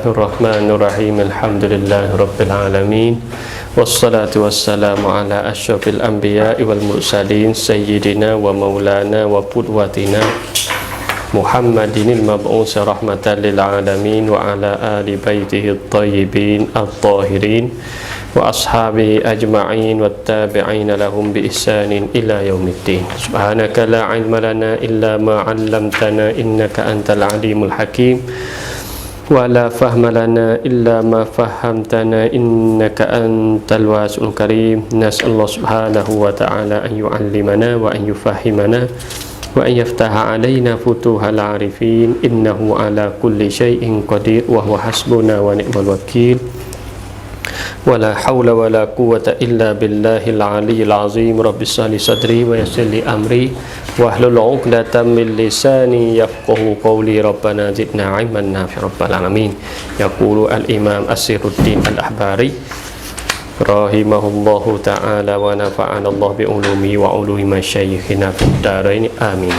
Bismillahirrahmanirrahim. Alhamdulillahi rabbil alamin. Wassalatu wassalamu ala asyrafil anbiya'i wal mursalin sayyidina wa maulana wa qudwatina Muhammadinil mab'uts rahmatan lil alamin wa ala ali baitihi at-tayyibin at-tahirin wa ashabihi ajma'in wat tabi'ina lahum bi ihsanin ila yaumiddin. Subhanaka la ilma lana illa ma 'allamtana innaka antal alimul hakim. Wala fahma lana illa ma fahamtana innaka antal wasi'ul karim. Nas'allahu subhanahu wa ta'ala an yu'allimana wa an yufahhimana wa an yaftaha alaina futuhal arifin innahu ala kulli syai'in qadir wa huwa hasbuna wa ni'mal wakil. Wala hawla wala quwwata illa billahil aliyyil azim. Rabbi shrah li sadri wa yassir li amri wahlul 'uqdatam min lisani yafqahu qawli. Rabbana zidna 'ilman nafi'an rabbal alamin. Yaqulu al-imam As-Sirruddin Al-Ahbari rahimahullahu ta'ala wa nafa'ana Allah bi ulumi wa ulumi masyayikhina fid dharain amin.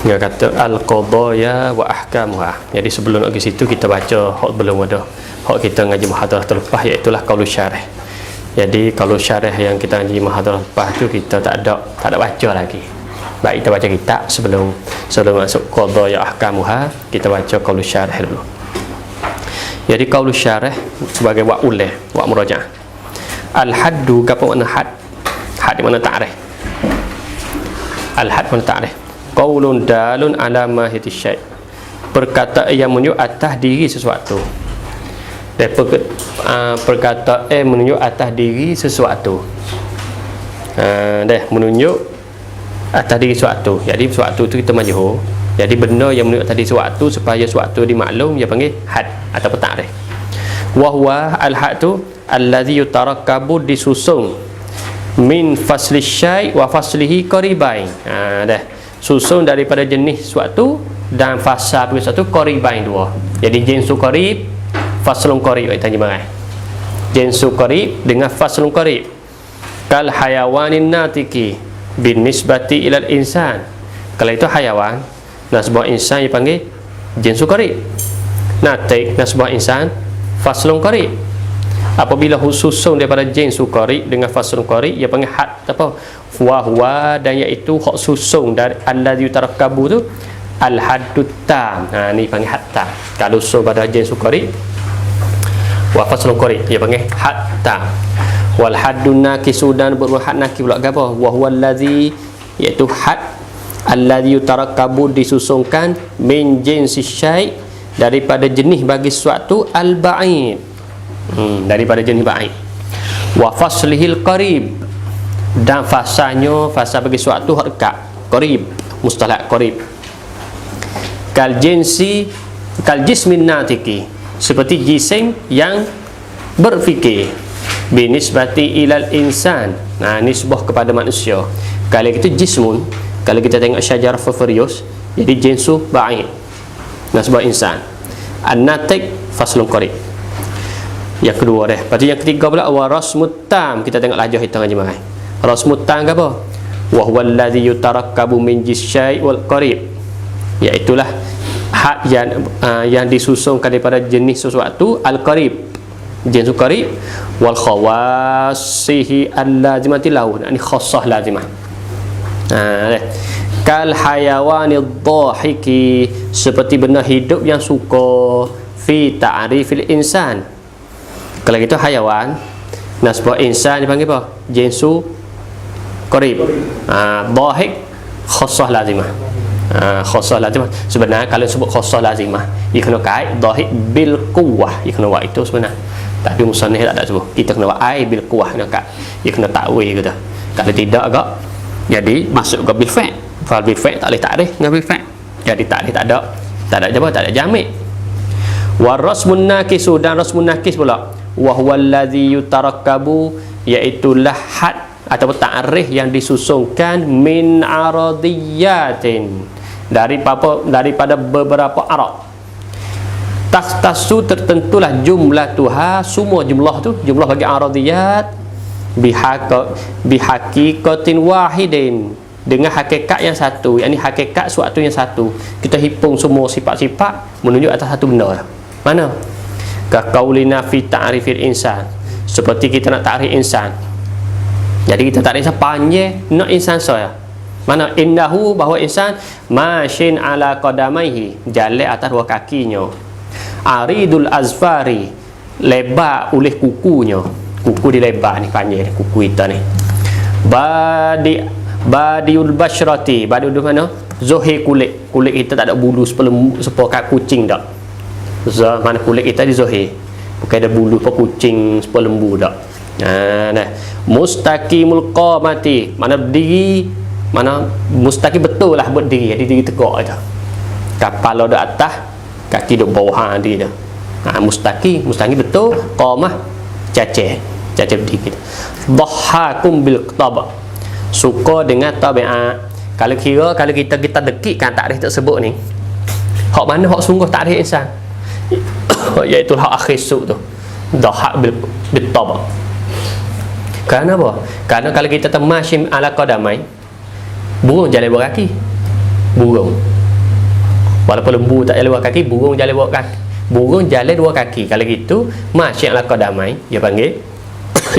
Dia kata al-qadaya wa ahkamuha. Jadi sebelum nak ke situ kita baca hak belum ada. Hak kita ngaji muhadharah terlepas iaitu qaulus syarih. Jadi kalau syarih yang kita ngaji muhadharah lepas tu kita tak ada baca lagi. Baik kita baca kitab sebelum masuk qadaya ahkamuha, kita baca qaulus syarih dulu. Jadi qaulus syarih sebagai wak ulih, wak murajaah. Al-haddu apa makna had? Had di mana ta'rif? Al-had mana ta'rif? Qaulun dalun ala mahiyati syai'. Perkataan yang menunjuk atas diri sesuatu. Dan perkataan menunjuk atas diri sesuatu. Menunjuk atas diri sesuatu. Jadi sesuatu itu kita majhul. Jadi benda yang menunjuk atas diri sesuatu supaya sesuatu dimaklum dia panggil had atau ta'rif. Wa huwa al-had tu allazi yutarakkabu disusun min fasli syai' wa faslihi qaribain. Susun daripada jenis sesuatu dan fasa sesuatu qaribain dua. Jadi jinsu qarib, faslun qarib kita terjemahkan. Jinsu qarib dengan faslun qarib. Kal hayawanin natiki bin nisbati ilal insan. Kalau itu hayawan, nasbah insan dipanggil jinsu qarib. Natik nasbah insan faslun qarib. Apabila susun daripada jinsu qarib dengan faslun qarib ia panggil had apa? Wa huwa, dan iaitu hak susun dari allazi tarakkabu tu al-haddut tam. Ni panggil had tam. Kalau susun pada jinsu qarib wa faslun qarib ia panggil had tam. Wal haddun nakisu, dan berhad nakis pula apa? Wa huwa allazi, iaitu had allazi tarakkabu disusunkan min jinsi syai', daripada jenis bagi sesuatu al-ba'id, daripada jenis ba'id. Wa faslihil qarib, dan fasanya fasa bagi sesuatu hak dekat, qarib, mustalah qarib. Kal jismin natiki, seperti jisim yang berfikir, binisbati ilal insan, nisbah kepada manusia. Kalau itu jismun, kalau kita tengok syajarah Fafarius, jadi jinsu ba'id, nasbah insan. An-natik faslun qarib. Yang kedua dah. Lepas tu yang ketiga pula wa rasmut tam. Kita tengok lajah hitung aja mai. Rasmut tam ke apa? Wa huwa allazi yutarakkabu min jisyai' wal qarib. Iaitulah hak yang disusunkan daripada jenis sesuatu al-qarib, jenis qarib, wal khawasihi al-lazimati lahu. Ini khassah lazimah. Kal hayawanid dhahiki, seperti benda hidup yang suka, fi ta'rifil insan. Kalau gitu hayawan, nasbah insan dipanggil apa? Jinsu qarib. Dhahik khassah lazimah. Khassah lazimah. Sebenarnya kalau sebut khassah lazimah, ia kena kait dhahik bil quwwah. Ia kena buat itu sebenarnya. Tapi musannif tak ada sebut. Kita kena buat ai bil quwwah kena kat. Ia kena takwil gitu. Kalau tidak agak jadi masuk ke bil fa'. Fal bil fa' tak boleh takrif dengan bil fa'. Jadi takrif tak ada apa? Tak ada jamik. Wa rasmun nakisu, dan rasmun nakis pula. Wa huwa allazi yutarakkabu, iaitu had atau ta'rif yang disusunkan min aradiyatin, daripada beberapa arad. Takhtasu, tertentulah jumlah tuha, semua jumlah tu, jumlah bagi aradiyat bihaqiqatin wahidin, dengan hakikat yang satu, yakni hakikat suatu yang satu. Kita himpun semua sifat-sifat menunjuk atas satu benda. Mana? Ka qaulina fi ta'rifil insan. Seperti kita nak takrif insan. Jadi kita takrif panjang nak insan saya. Mana innahu, bahawa insan masyin ala qadamaihi, jalan atas dua kakinya. Aridul azfari, lebar oleh kukunya. Kuku dia lebar ni, panjang kuku kita ni. Badiul basyrati, badiul mana? Zohir kulit. Kulit kita tak ada bulu sepokat kucing tak. Mana kulit kita di zohir. Bukan ada bulu apa kucing sepokat lembu tak. Nah. Mustaqimul qamati, mana berdiri, mana mustaqim betul lah berdiri, jadi diri tegak aja. Kepala di atas, kaki di bawah dia. Mustaqim betul, qamah cacah berdiri. Dhahakum bil tab, suka dengan tabiat. Kalau kita dekikkan takrif tersebut ni, hak mana hak sungguh takrif insan, iaitu hak akhir suk tu, dhahak bil tab. Kerana apa? Kerana kalau kita temasyim ala qadamai, burung jalan dua kaki. Burung, walaupun lembu tak jalan dua kaki, burung jalan dua kaki. Burung jalan dua kaki. Kalau gitu masyim ala qadamai, dia panggil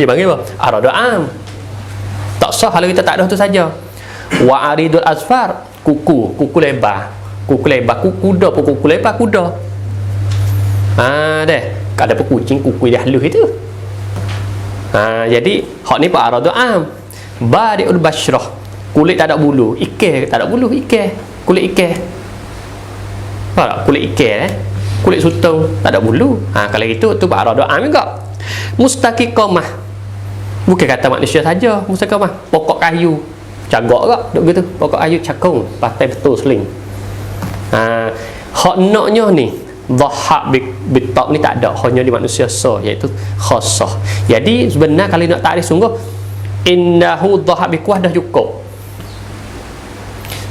apa? Aradu am. Tak sah kalau kita tak ada tu saja. Wa aridul asfar, kuku lebar. Kuku kuda pun kuku lebar kuda. Deh. Ada pun kucing kuku dia halus itu. Jadi hak ni pak aradu am. Badiul basyrah, kulit tak ada bulu. Ikan tak ada bulu, kulit ikan. Tak, kulit ikan kulit sutong tak ada bulu. Kalau gitu tu pak aradu am juga. Mustaqiqamah, bukan kata manusia saja. Mustaqiqamah, pokok kayu cagak ke duk gitu, pokok kayu cakung pakai betul seling. Hak naknya ni dhahak bitab ni tak ada, hanya di manusia iaitu khassah. Jadi sebenarnya kalau nak takrif sungguh, innahu dhahak bikuah dah cukup.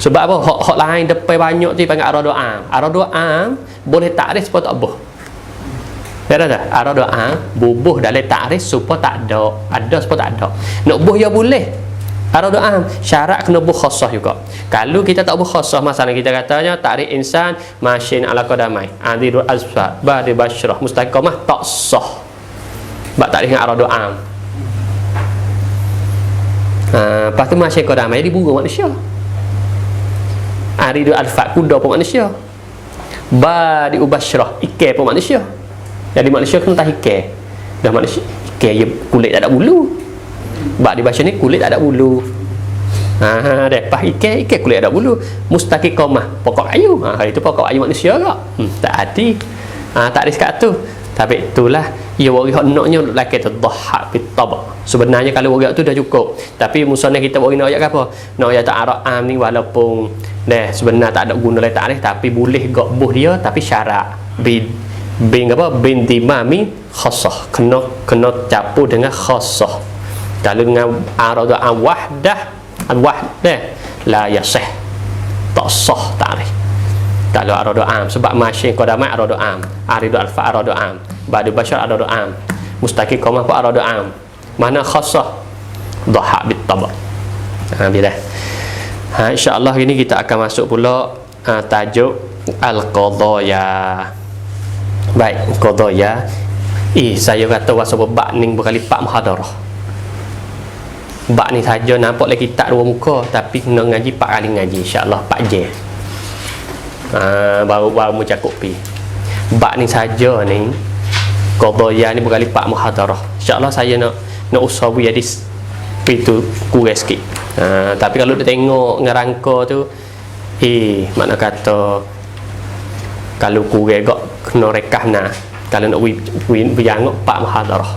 Sebab apa? Hak lain depan banyak tu panggil aradu am. Aradu am boleh takrif supaya tak boh. Ada tak? Aradu am bubuh dalam takrif supaya tak ada supaya tak ada. Nak boh ya boleh. Aradu am syarat kena buh khassah juga. Kalau kita tak buh khassah, masalah kita katanya takrif insan masyin ala qadamai, adirul azfar, badi basyrah, mustaqamah, tak sah. Bab takrif dengan aradu am. Lepas tu masyin qadamai jadi burung manusia. Aridul alfat, kuda pun manusia. Badi ubasyrah, ikan pun manusia. Jadi manusia kena tak ikan. Dah manusia ikan je kulit tak ada bulu. Bak di bahasa ni kulit tak ada bulu. Lepas ikan kulit tak ada bulu. Mustaqiqamah, pokok kayu. Itu pokok kayu manusia ke? Tak hati. Tak ada sekat tu. Tapi itulah ia wari hak naknya laki tu dhahak bitab. Sebenarnya kalau wari tu dah cukup. Tapi musannaf kita wari nak ayat apa? Nak ayat ta'aruf am ni walaupun sebenarnya tak ada guna lain takrif, tapi boleh gak buh dia, tapi syarat bin dimami khassah, kena campur dengan khassah. Kalau dengan aradu an wahdah la yasih, tak sah takrif. Kalau aradu am, sebab masyin qadamai aradu am, aridu alfa aradu am, badu basyar aradu am, mustaqiqamah pun aradu am. Mana khassah? Dhahak bitab. Bila insya-Allah ini kita akan masuk pula tajuk al-qadaya. Baik, qadaya. Saya kata wasa bab ni berkali 4 muhadarah. Bab ni saja nampak lagi kitab 2 muka, tapi kena ngaji 4 kali ngaji, insya-Allah 4 je. Baru mencakupi. Bab ni saja ni qadaya ni berkali 4 muhadarah. Insya-Allah saya nak usahawi jadi itu kurang sikit. Tapi kalau dia tengok ngerangka tu, mana kata kalau kurang gak kena rekah nah. Kalau nak berjangok 4 muhadarah.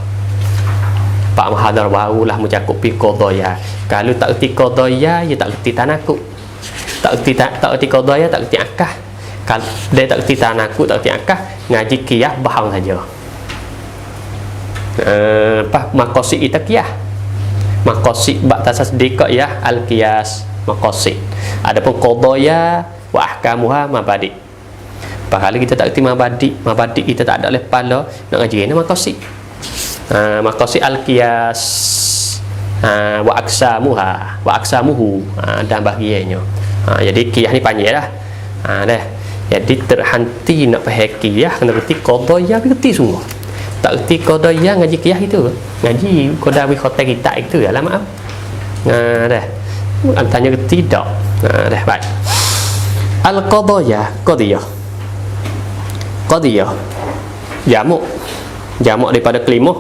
4 muhadarah barulah mencakupi qadaya. Kalau tak erti qadaya, dia tak erti tanakuk. Tak erti qadaya, tak erti akah. Kalau dia tak erti tanakuk, tak erti akah, ngaji qiyas bahang saja. Maqasid kita qiyas. Maqasid bab tasdiq ya al-qiyas maqasid. Adapun qadaya wa ahkamuha mabadi. Kalau kita tak erti mabadi kita tak ada oleh kepala nak ngaji ni maqasid. Maqasid al-qiyas. wa aksamuhu dan bahagiannya. Jadi qiyah ni panjang dah. Dah. Jadi terhenti nak faham qiyah kena reti qadha reti sungguh. Tak reti qadha ngaji qiyah itu. Ngaji qadha khotai kita itu ya lah maaf. Dah. Antanya reti tak. Dah baik. Al-qadhiyah, qadhiyah. Jamak daripada kalimah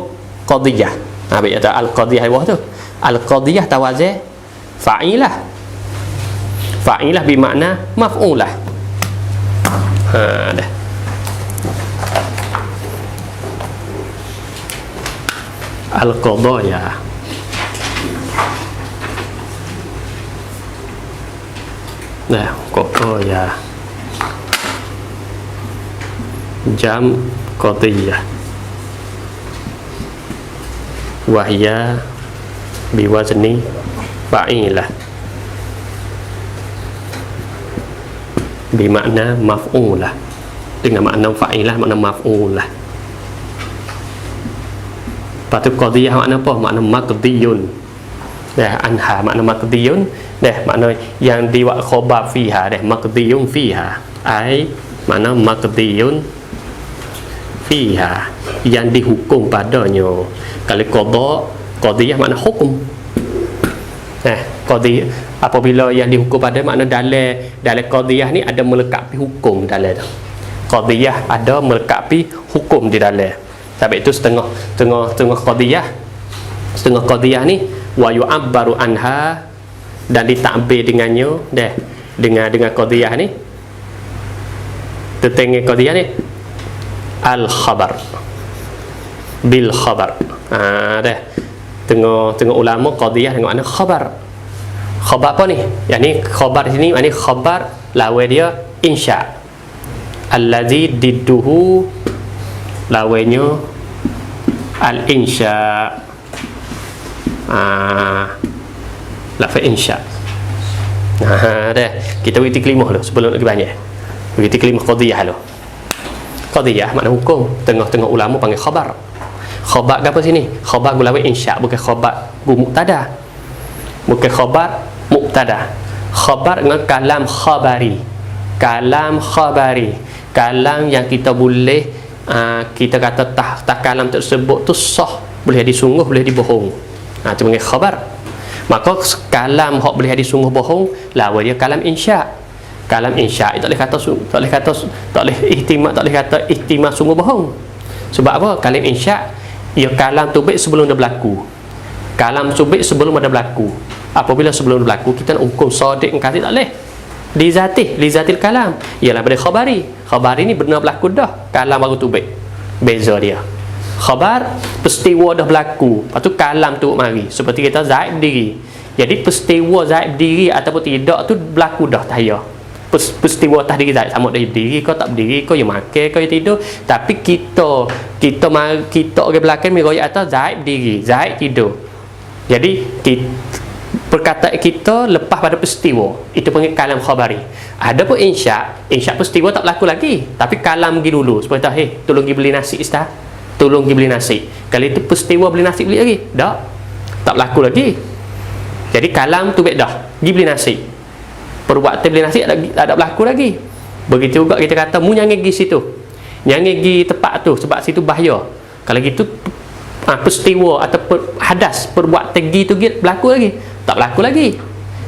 qadhiyah. Baik kata al-qadhiyah bawah tu. Al-qadhiyah tawazih fa'ilah. Fa'ilah bermakna maf'ulah. Dah. Al-qadhiyah. Nah, qadhiyah. Jam qadhiyah. Wahya biwazni fa'ilah. Bermakna maf'ulah. Dengan makna fa'ilah makna maf'ulah. Lepas tu qadhiyah makna apa? Makna maqdiyun. Dah anha makna maqdiyun. Dah makna yang diwak khabar fiha. Dah maqdiyun fiha. Ai makna maqdiyun fiha, yang dihukum padanya. Kalau qadhiyah makna hukum. Qadhiyah apabila yang dihukum pada makna dalam qadhiyah ni ada melengkapi hukum dalam tu. Qadhiyah ada melengkapi hukum di dalam. Sebab itu setengah qadhiyah ni wa yu'abbaru anha, dan ditakbir dengannya dah dengan qadhiyah ni. Tetengah qadhiyah ni al-khabar bil khabar. Dah tengok ulama qadhiyah dengan makna khabar. Khabar apa ni? Yang ni khabar sini makna khabar lawan dia insya. Allazi didduhu lawannya al-insya. Lafaz insya. Dah kita bagi kelimah dulu sebelum nak banyak. Bagi kelimah qadhiyah dulu. Qadhiyah makna hukum. Tengah-tengah ulama panggil khabar. Khabar apa sini? Khabar gulawi insya, bukan khabar mubtada. Bukan khabar mubtada. Khabar dengan kalam khabari. Kalam khabari. Kalam yang kita boleh kita kata tak kalam tersebut tu sah, boleh disungguh, boleh dibohong. Itu panggil khabar. Maka kalam hak boleh disungguh bohong lawan dia kalam insya. Kalam insya tak boleh kata ihtimal sungguh bohong. Sebab apa? Kalam insya ia kalam tu baik sebelum dia berlaku. Kalam tu baik sebelum ada berlaku. Apabila sebelum berlaku kita nak hukum sadiq engkau tak boleh. Li zatil kalam ialah pada khabari. Khabari ni benar berlaku dah, kalam baru tu baik. Beza dia. Khabar peristiwa dah berlaku, lepas tu kalam tu mari. Seperti kita Zaid berdiri. Jadi peristiwa Zaid berdiri ataupun tidak tu berlaku dah tahaya. Peristiwa atas diri Zaid, sama dia berdiri kau tak berdiri, kau yang makan, kau yang tidur. Tapi kita orang belakang miraya atas Zaid berdiri, Zaid tidur. Jadi perkataan kita lepas pada peristiwa, itu panggil kalam khabari. Ada pun insya peristiwa tak berlaku lagi, tapi kalam pergi dulu. Seperti tolong pergi beli nasi ustaz, tolong pergi beli nasi. Kali itu peristiwa beli nasi beli lagi tak berlaku lagi. Jadi kalam tu baik dah, pergi beli nasi. Perbuatan beli nasi tak ada berlaku lagi. Begitu juga kita kata mu jangan pergi situ, jangan pergi tempat tu sebab situ bahaya. Kalau gitu peristiwa atau hadas perbuatan gitu berlaku lagi, tak berlaku lagi.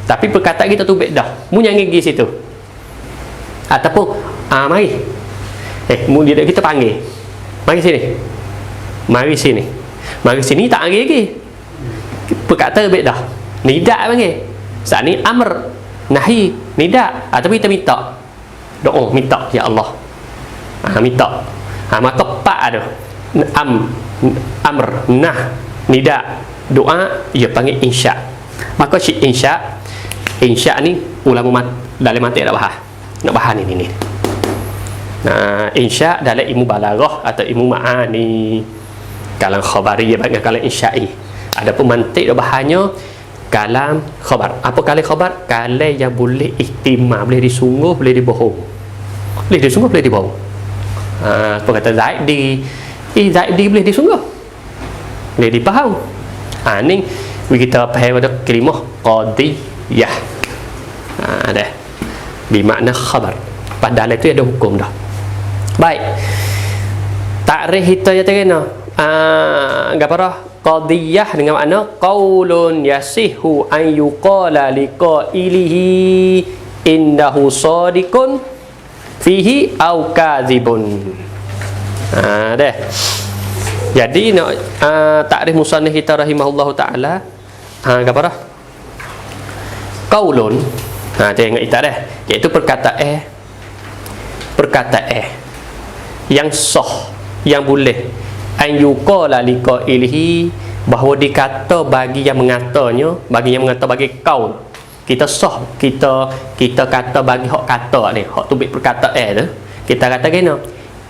Tapi perkataan kita tu baik dah, mu jangan pergi situ. Ataupun mari mu dia kita panggil, mari sini tak lagi perkataan baik dah, nida panggil. Saat ni amr nahi nida, ataupun kita minta doa, minta ya Allah, minta. Maka pak ada amr nah nida doa ia panggil insya. Maka insya ni ulama dalam mati nak bahas ni. Nah, insya dalam ilmu balaghah atau ilmu ma'ani, kalam khabari bagi kalam insya'i. Adapun mantik bahannya kalam khabar. Apa kalam khabar? Kalam yang boleh ihtimal, boleh disungguh, boleh dibohong. Boleh disungguh, boleh dibohong. Apa kata Zaid di boleh disungguh, boleh dipaham. Ni kita faham pada kalimah qadiyah. Dah bermakna khabar. Padahal itu ada hukum dah. Baik. Takrif kita ya terkena. Gaparah qadiyah dengan makna qaulun yasihu an yuqala liqailihi innahu shadiqun fihi au kadzibun. Dah. Jadi nak takrif musannif kita rahimahullahu taala gaparah? Qaulun. Tengok kita dah. Iaitu perkataan yang sah, yang boleh an yuqala liqailihi, bahawa dikata bagi yang mengatanya, bagi kaul. Kita sah, kita kata bagi hak kata ni, hak tubik perkataan tu, kita kata kena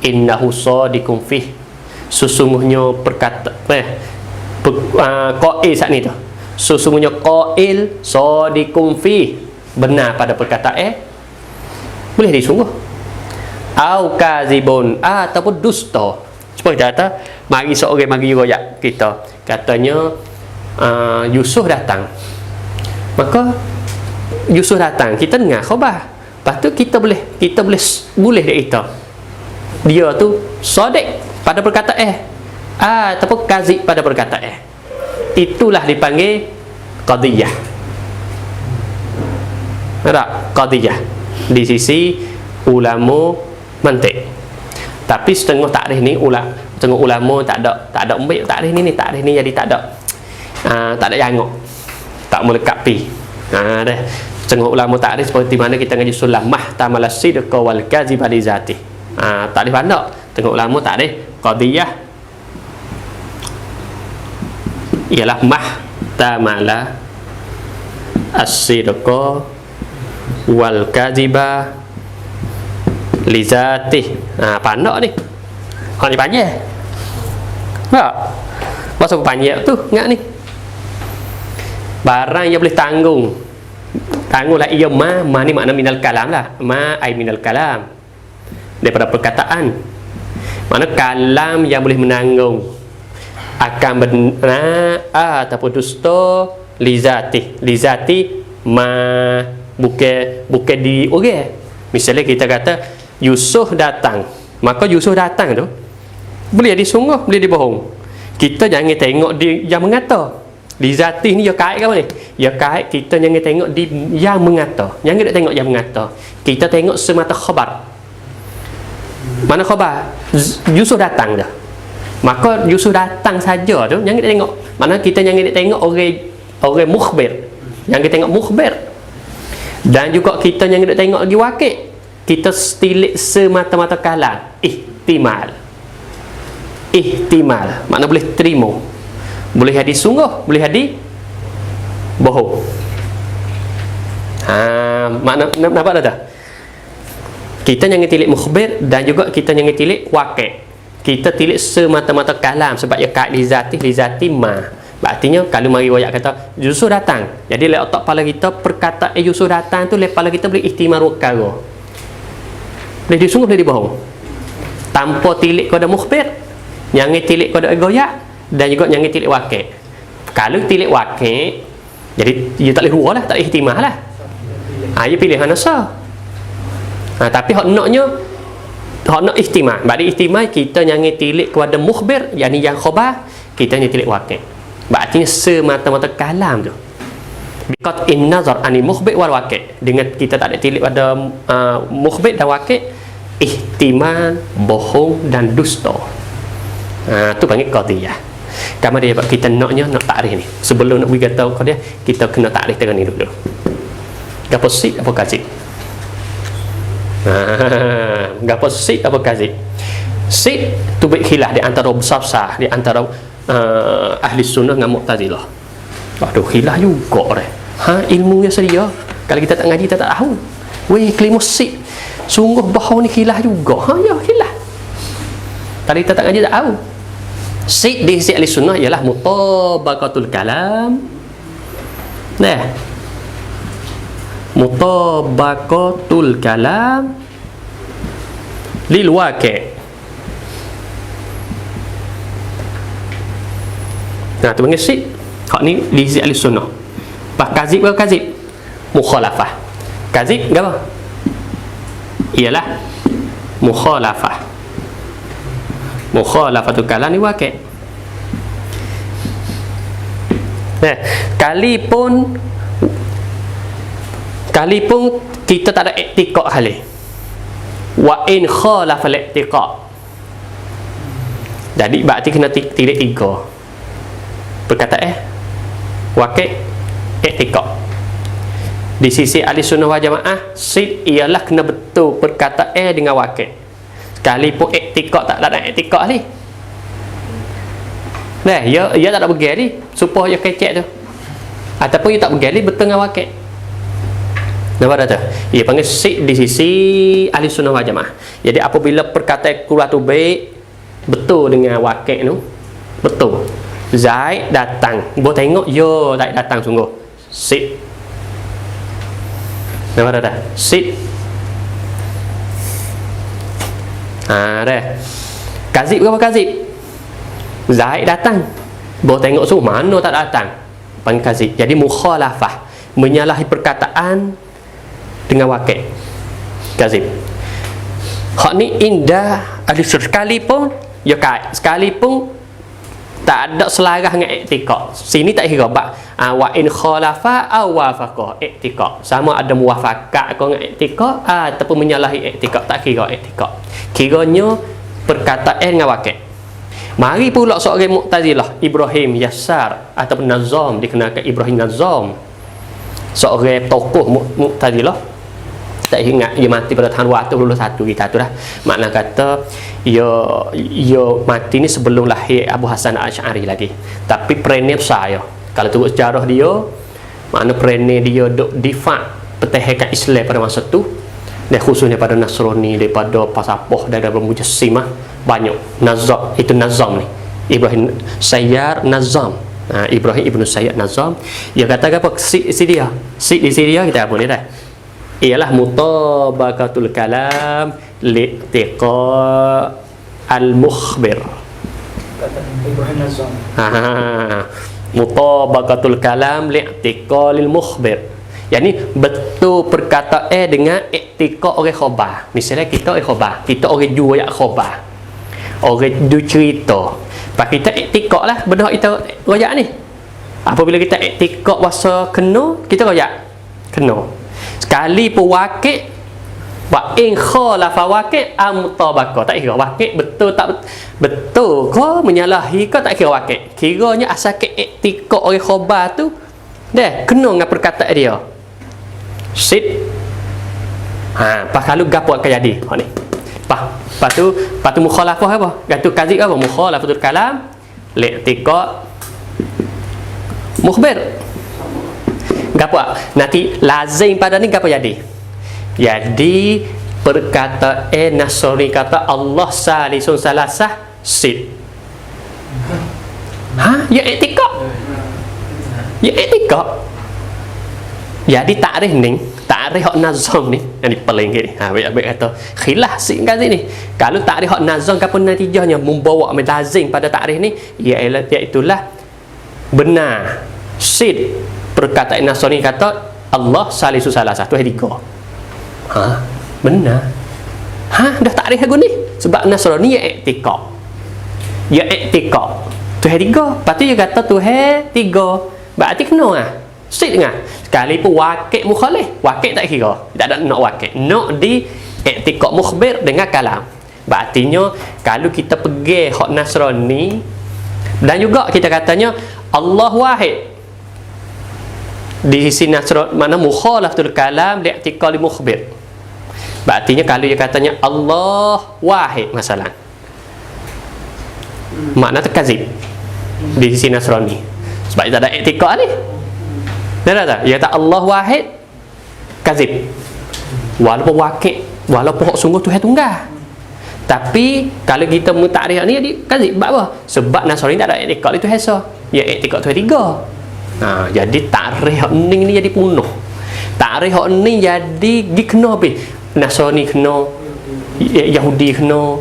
innahu shadiqun fih, sesungguhnya qail saat ni tu, sesungguhnya qail shadiqun fih, benar pada perkataan, boleh disungguh, au kazibun, ataupun dusta. Seperti kata mari seorang mari royak kita, katanya Yusuf datang, maka Yusuf datang, kita dengar khabar, lepas tu kita boleh dia dia tu sadiq pada perkataan, ataupun kazib pada perkataan. Itulah dipanggil qadiyah. Tak? Qadiyah di sisi ulama mantik. Tapi setengah takrif ni setengah ulama tak ada ambil takrif ni jadi tak ada jangok, tak melekapi. Dah. Setengah ulama takrif seperti mana kita ngaji sulam mahtamal sidqa wal kadzib li zati. Takrif anda setengah ulama takrif qadiyah ialah mahtamala as-sidqa wal kadziba li zati. Pandak ni. Hak ni panjang. Tak. Masa panjang tu ingat ni. Barang yang boleh tanggunglah ia ma ni makna minal kalam lah. Ma ai minal kalam, daripada perkataan. Mana kalam yang boleh menanggung akan benar ataupun dusta li zati ma bukan di orang. Misalnya kita kata Yusuf datang, maka Yusuf datang tu boleh disungguh, boleh dibohong. Kita jangan tengok dia yang mengata. Di zati ni dia kait ke apa ni? Dia kait, kita jangan tengok di yang mengata. Jangan tak tengok yang mengata. Kita tengok semata khabar. Mana khabar? Yusuf datang dah. Maka Yusuf datang saja tu, jangan tengok. Mana kita jangan tengok orang mukhbir. Jangan tengok mukhbir. Dan juga kita jangan tengok lagi wakil. Kita stilik semata-mata kalam. Ihtimal, makna boleh terima, boleh jadi sungguh, boleh jadi bohong. Makna nampak tak? Kita jangan tilik mukhbir dan juga kita jangan tilik wakil. Kita tilik semata-mata kalam sebab ia kait li zati ma. Artinya kalau mari wayak kata Yusuf datang, jadi le otak kepala kita perkataan Yusuf datang tu le kepala kita boleh ihtimal perkara. Boleh disungguh, boleh dibohong. Tanpa tilik kepada mukhbir, jangan tilik kepada goyak, dan juga jangan tilik wakil. Kalau tilik wakil, jadi dia tak boleh dua lah, tak boleh ihtimah lah. Dia pilihan asal. Tapi hak nak ihtimah. Bagi ihtimah kita jangan tilik kepada mukhbir, yakni yang khabar, kita jangan tilik wakil. Berarti semata-mata kalam tu. Because in nazar ani mukhbir wal wakil, dengan kita tak ada tilik pada mukhbir dan wakil, ihtimal, bohong dan dusta. Tu panggil qadiyah. Kamu dia kita nak takrif ni. Sebelum nak bagi tahu dia, kita kena takrif dengan ni dulu. Gapo sik apa kazib? Gapo sik apa kazib? Sik tu khilaf di antara besar-besar, di antara ahli sunnah dengan Mu'tazilah. Aduh, khilaf juga dah. Ilmu yang sedia. Kalau kita tak ngaji, kita tak tahu. Weh, kelima sik. Sungguh bahawa ni khilaf juga. Ya, khilaf. Kalau kita tak ngaji, tak tahu. Sik di sisi ahli sunnah ialah mutabaqatul kalam. Nah. Mutabaqatul kalam lil waqi'. Tu panggil sik. Hak ni di sisi ahli sunnah. Pas kazib ke kazib? Mukhalafah. Kazib ke apa? Ialah mukhalafah. Mukhalafatul kalam ni waqi'. Kalipun kita tak ada i'tiqad halih. Wa in khalafa al-i'tiqad. Jadi berarti kena tidak tiga. Perkataan waqi', i'tiqad. Di sisi ahli sunnah wal jamaah, sid ialah kena betul perkataan dengan waqi'. Sekalipun i'tiqad tak ada i'tiqad ni. Nah, ya tak ada pergi ni supaya dia kecek tu. Ataupun dia tak pergi ni betul dengan waqi'. Nampak tak? Ia panggil sid di sisi ahli sunnah wal jamaah. Jadi apabila perkataan keluar tu baik, betul dengan waqi' tu, betul. Zaid datang. Bo tengok yo Zaid datang sungguh. Sid. Nampak tak? Sid. Dah. Kazib ke apa kazib? Zaid datang. Bo tengok sungguh mana tak datang. Panggil kazib. Jadi mukhalafah, menyalahi perkataan dengan waqi'. Kazib. Hak ni indah ada sekalipun ya kait. Sekalipun tak ada selarah dengan i'tiqad. Sini tak kira bab wa in khalafa aw wafaqa i'tiqad. Sama ada muwafaqat kau dengan i'tiqad ataupun menyalahi i'tiqad, tak kira i'tiqad. Kiranya perkataan dengan waqi'. Mari pula seorang Mu'tazilah, Ibrahim Yassar ataupun Nazam, dikenalkan Ibrahim Nazam. Seorang tokoh Mu'tazilah. Tak ingat dia mati pada tahun 221 kita tu dah. Makna kata ia mati ni sebelum lahir Abu Hasan Al-Asy'ari lagi. Tapi perannya besar ya. Kalau tengok sejarah dia, makna perannya dia duk difak pertahankan Islam pada masa tu. Dan khususnya pada Nasrani, daripada Pasapoh dan daripada Mujassimah banyak. Nazam, itu Nazam ni. Ibrahim Sayyar Nazam. Ibrahim Ibn Sayyar Nazam. Dia kata apa? Si dia. Si di Syria kita boleh dah. Ialah mutabaqatul kalam li'tiqa al-mukhbir. Kata Ibrahim Nazam. Mutabaqatul kalam li'tiqa al-mukhbir. Yani betul perkataan dengan i'tiqa orang khabar. Misalnya kita orang khabar, kita orang jual khabar. Orang du cerita. Pak kita i'tiqa lah benda kita royak ni. Apabila kita i'tiqa wasa kena, kita royak kena. Sekali pun waqi' wa in khalafa waqi' amtabaqah, tak kira waqi' betul tak betul ke menyalahi ke, tak kira waqi'. Kiranya asal ke i'tiqad orang khabar tu dah kena dengan perkataan dia. Sid. Pas kalau gapo akan jadi hak ni. Pas tu mukhalafah apa? Gatu kazib apa? Mukhalafatul kalam li'tiqad mukhbir. Gapo nanti lazim pada ni gapo jadi? Jadi perkataan Nasrani kata Allah salisun salasah sid. Ya i'tiqad. Ya i'tiqad. Jadi takrif ni, takrif hak nazam ni yang dipaling ni. Baik kata khilaf sid kali ni. Kalau takrif hak nazam gapo natijahnya membawa lazim pada takrif ni, iaitulah benar sid. Perkataan Nasrani kata Allah salisu salasah tu tiga. Benar. Dah takrif aku ni. Sebab Nasrani ya i'tiqad. Ya i'tiqad. Tuhan tiga. Lepas tu dia kata Tuhan tiga. Berarti kena Sid dengar. Sekalipun waqi' mukhalif, waqi' tak kira. Tak ada nak waqi'. Nak di i'tiqad mukhbir dengan kalam. Berartinya kalau kita pergi hak Nasrani dan juga kita katanya Allah wahid. Di sisi Nasrani mana mukhalafatul kalam li'tiqal mukhbir. Berartinya kalau dia katanya Allah wahid masalah. Makna terkazib di sisi Nasrani. Sebab dia tak ada i'tiqad ni. Dah tak? Dia kata Allah wahid kazib. Walaupun waqi', walaupun hak sungguh Tuhan tunggal. Tapi kalau kita mentakrif ni dia kazib. Sebab apa? Sebab Nasrani tak ada i'tiqad itu hasa. Ya i'tiqad Tuhan tiga. Jadi takrif hak ni jadi punah. Takrif hak ni jadi kena habis. Nasrani kena, Yahudi kena,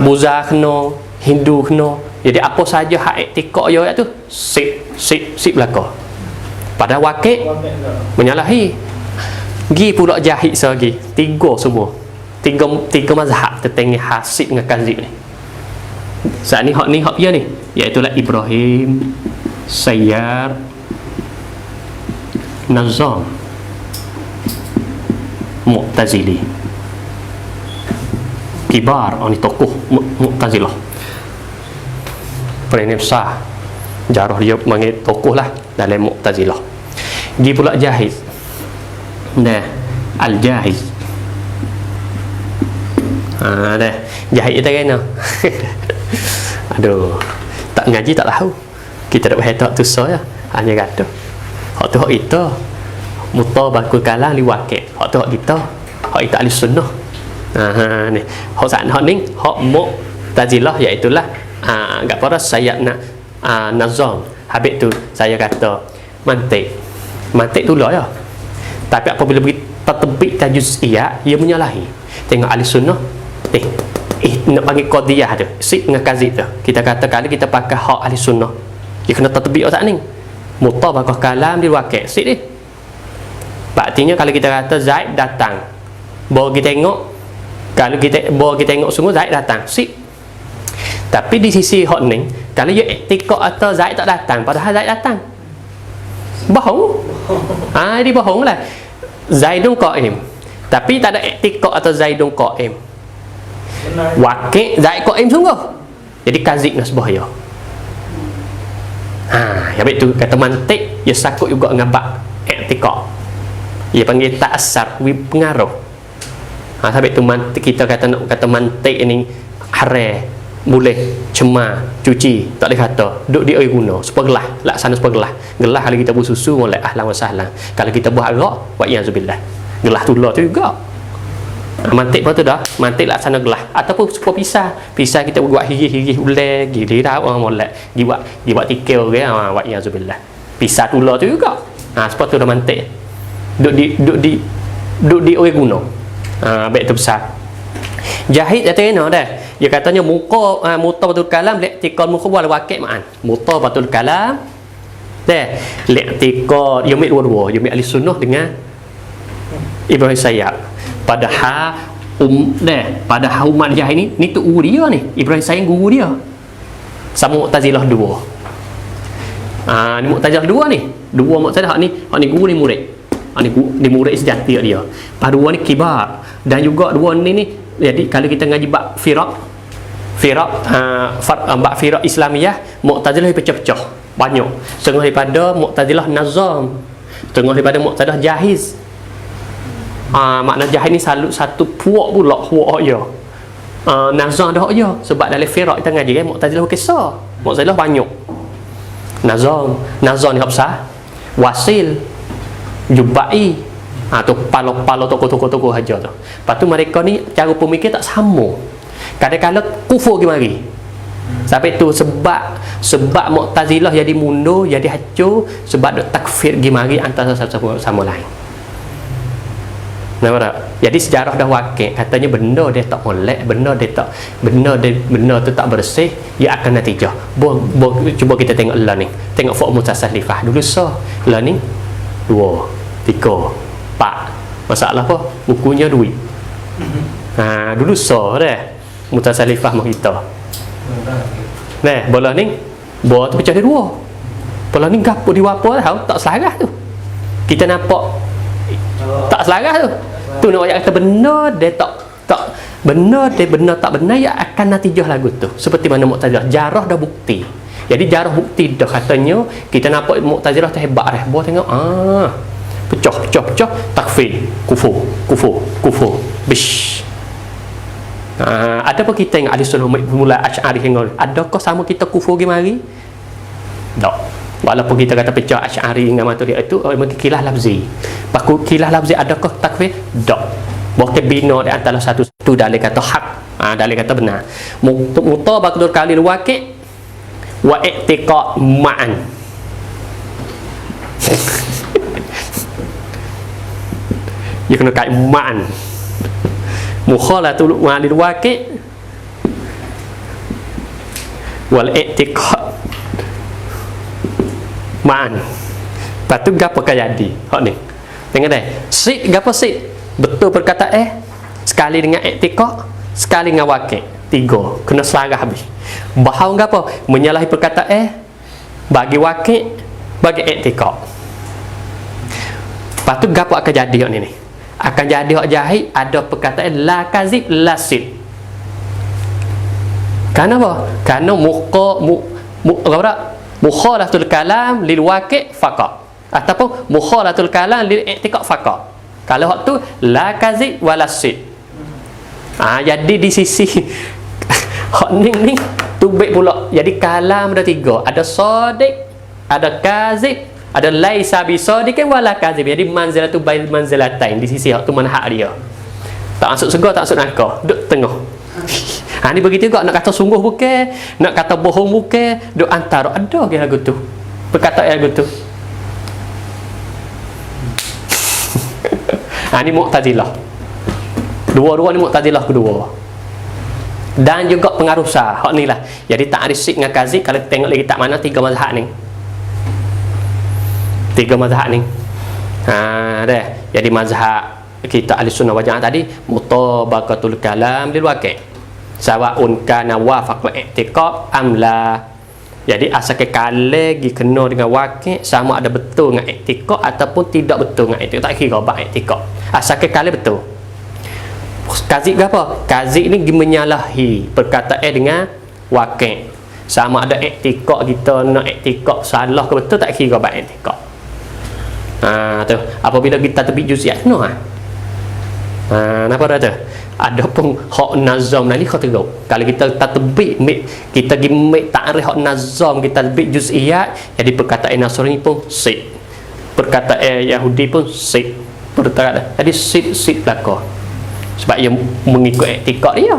Buza kena, Hindu kena. Jadi apa saja hak etikok yo tu sip belaka. Pada wakil Wakil tak. menyalahi. Gi pula jahit lagi. Tiga semua. Tiga mazhab tentang hasib dengan kazib ni. Saat ni hak dia ni, iaitu lah Ibrahim, Sayyar, Nazam, Mu'tazili. Kibar ni tokoh Mu'tazilah. Perangai besar. Jarah dia panggil tokoh lah dalam Mu'tazilah. Dia pula Jahiz. Dah, Al-Jahiz. Dah. Jahiz kita kena. Aduh. Tak ngaji tak tahu. Kita tak faham tu saya. Hanya kata. Hak tu hak kita. Mutabakul kalam li waqi'. Hak tu hak kita. Hak kita ahli sunnah. Ni. Hak sat hak ni hak Mu'tazilah iaitu lah enggak pada saya nak nazam. Habis tu saya kata mantik tu lah ya. Tapi apabila bagi tatbiq tajuziyah ia menyalahi. Tengok ahli sunnah nak panggil qadiyah tu sik dengan kazib tu. Kita kata kalau kita pakai hak ahli sunnah dia kena tatbiq tak ni. Mutabaqah kalam di waqi' sik dia. Artinya kalau kita kata Zaid datang bawa kita tengok, kalau kita bawa kita tengok sungguh Zaid datang sik. Tapi di sisi hak ni kalau dia etikok atau Zaid tak datang padahal Zaid datang, bohong. Dia bohong lah. Zaidun qaim tapi tak ada etikok atau Zaidun qaim. Benar. Waqi' Zaid qaim sungguh. Jadi kazib nasbah ya. Ya betul kata mantik dia sakut juga dengan bab etikok. Dia panggil ta'assar pengaruh. Sampai tu mantik kita kata mantik ni haram boleh cemar cuci tak boleh kata duduk di air guna sepergelah laksana sepergelah gelah kalau kita buat susu boleh ahlan wa sahlan kalau kita buat arak wa iyazubillah gelah tular tu juga mantik apa tu dah mantik laksana gelah ataupun sebuah pisah kita buat hirih ulai gili dah orang molek dibuat tikil ke wa iyazubillah pisah tular tu juga sebab tu dah mantik duduk di air guna baik tu besar jahit kata kena dah. Dia katanya mutabatul kalam li'tiqad mukhawwal waqi' ma'an. Mutabatul kalam dah li'tiqad yumit dua-dua, yumit ahli sunnah dengan Ibrahim Sayyar. Padahal padahal umat Jahil ni tu guru dia ni. Ibrahim Sayyar guru dia. Sama Mu'tazilah dua. Ni Mu'tazilah dua ni. Dua Mu'tazilah ni guru ni murid. Ni murid sejati dia. Dua ni kibar dan juga dua ni jadi kalau kita ngaji bab firaq bab firaq Islamiyah Mu'tazilah pecah-pecah banyak. Setengah daripada Mu'tazilah nazam, setengah daripada Mu'tazilah jahiz. Makna jahiz ni satu puak pula puak dia. Nazam dah dia sebab dalam firaq kita ngaji kan Mu'tazilah kisah. Mu'tazilah banyak. Nazam ni apa? Wasil, Jubai. Tu palo tokoh-tokoh aja tu. Lepas tu mereka ni cara pemikir tak sama. Kadang-kadang kufur ke mari. Sampai tu sebab Mu'tazilah jadi mundur, jadi hancur sebab dok takfir ke mari antara satu sama lain. Nampak tak? Jadi sejarah dah wakil katanya benda dia tak molek, benda tu tak bersih, dia akan natijah. Cuba kita tengok lah ni. Tengok fuk mutasalifah dulu lah ni 2 3 4 masalah apa? Bukunya duit. Dulu dah mutasalifah mah kita. Bola ni bola tu pecah dia dua. Bola ni gapo diwapa tahu tak selaras tu. Kita nampak tak selaras tu. Tu nak ayat kata benda dia tak benar tak benar ya akan natijah lagu tu. Seperti mana Mu'tazilah jarah dah bukti. Jadi jarah bukti dah katanya kita nampak Mu'tazilah tu hebat dah. Bola tengok pecah takfir kufur bish. Ada apa kita yang ahli sunnah mula Asy'ari hingga adakah sama kita kufur ke mari? Tak. Walaupun kita kata pecah Asy'ari dengan Maturidiyah itu kilah lafzi. Paku kilah lafzi adakah takfir? Tak. Bukan bina di antara satu dalil kata hak, dalil kata benar. Mutabaqatul kalil waqi' wa i'tiqad ma'an. Dia kena kait ma'an. Mukhalatul walil waqi' wal i'tiqad ma'an. Lepas tu gapo kan jadi hak ni tengok dah sit gapo sit betul perkataan sekali dengan i'tiqad sekali dengan waqi' tiga kena selarah habis. Bahau gapo menyalahi perkataan bagi waqi' bagi i'tiqad. Lepas tu gapo akan jadi hak ni akan jadi hak jahil ada perkataan la kazib la sid. Kenapa? Kerana mukhalatul kalam lil waqi' faqat ataupun mukhalatul kalam lil i'tiqad faqat. Kalau hak tu la kazib wala sid. Jadi di sisi hak ni tubik pula. Jadi kalam ada tiga, ada sadiq, ada kazib, ada laisa bi sadiqin wala kazib. Jadi manzilatu bain manzilatain di sisi hak tu manhaj dia. Tak masuk surga, tak masuk neraka, duduk tengah. Ni begitu juga nak kata sungguh bukan, nak kata bohong bukan, duduk antara. Ada ke lagu tu? Perkataan lagu tu. Ni Mu'tazilah. Dua-dua ni Mu'tazilah kedua. Dan juga pengaruh sah. Hak ni lah. Jadi ta'rif sik dengan kazib kalau tengok lagi tak mana tiga mazhab ni. Tiga mazhab ni. Dah. Jadi mazhab kita Ahlussunnah wal Jamaah tadi mutabaqatul kalam lil waqi'. Sawa'un kana wafaqal i'tiqad am la. Jadi asal kekale gi kena dengan waqi' sama ada betul dengan i'tiqad ataupun tidak betul dengan i'tiqad. Tak kira bab i'tiqad. Asal kekale betul. Kazib ke apa? Kazib ni menyalahi perkataan dengan waqi'. Sama ada i'tiqad kita nak i'tiqad salah ke betul tak kira bab i'tiqad. Tu apabila kita terbit juz'iyat no kenapa dah tu? Ada pun hak nazam ni kau teruk. Kalau kita terbit kita gimik ta'rif hak nazam kita terbit juz'iyat, jadi perkataan Nasrani pun sik. Perkataan Yahudi pun sik. Perkataan jadi sik belaka. Sebab ia mengikut i'tiqad dia.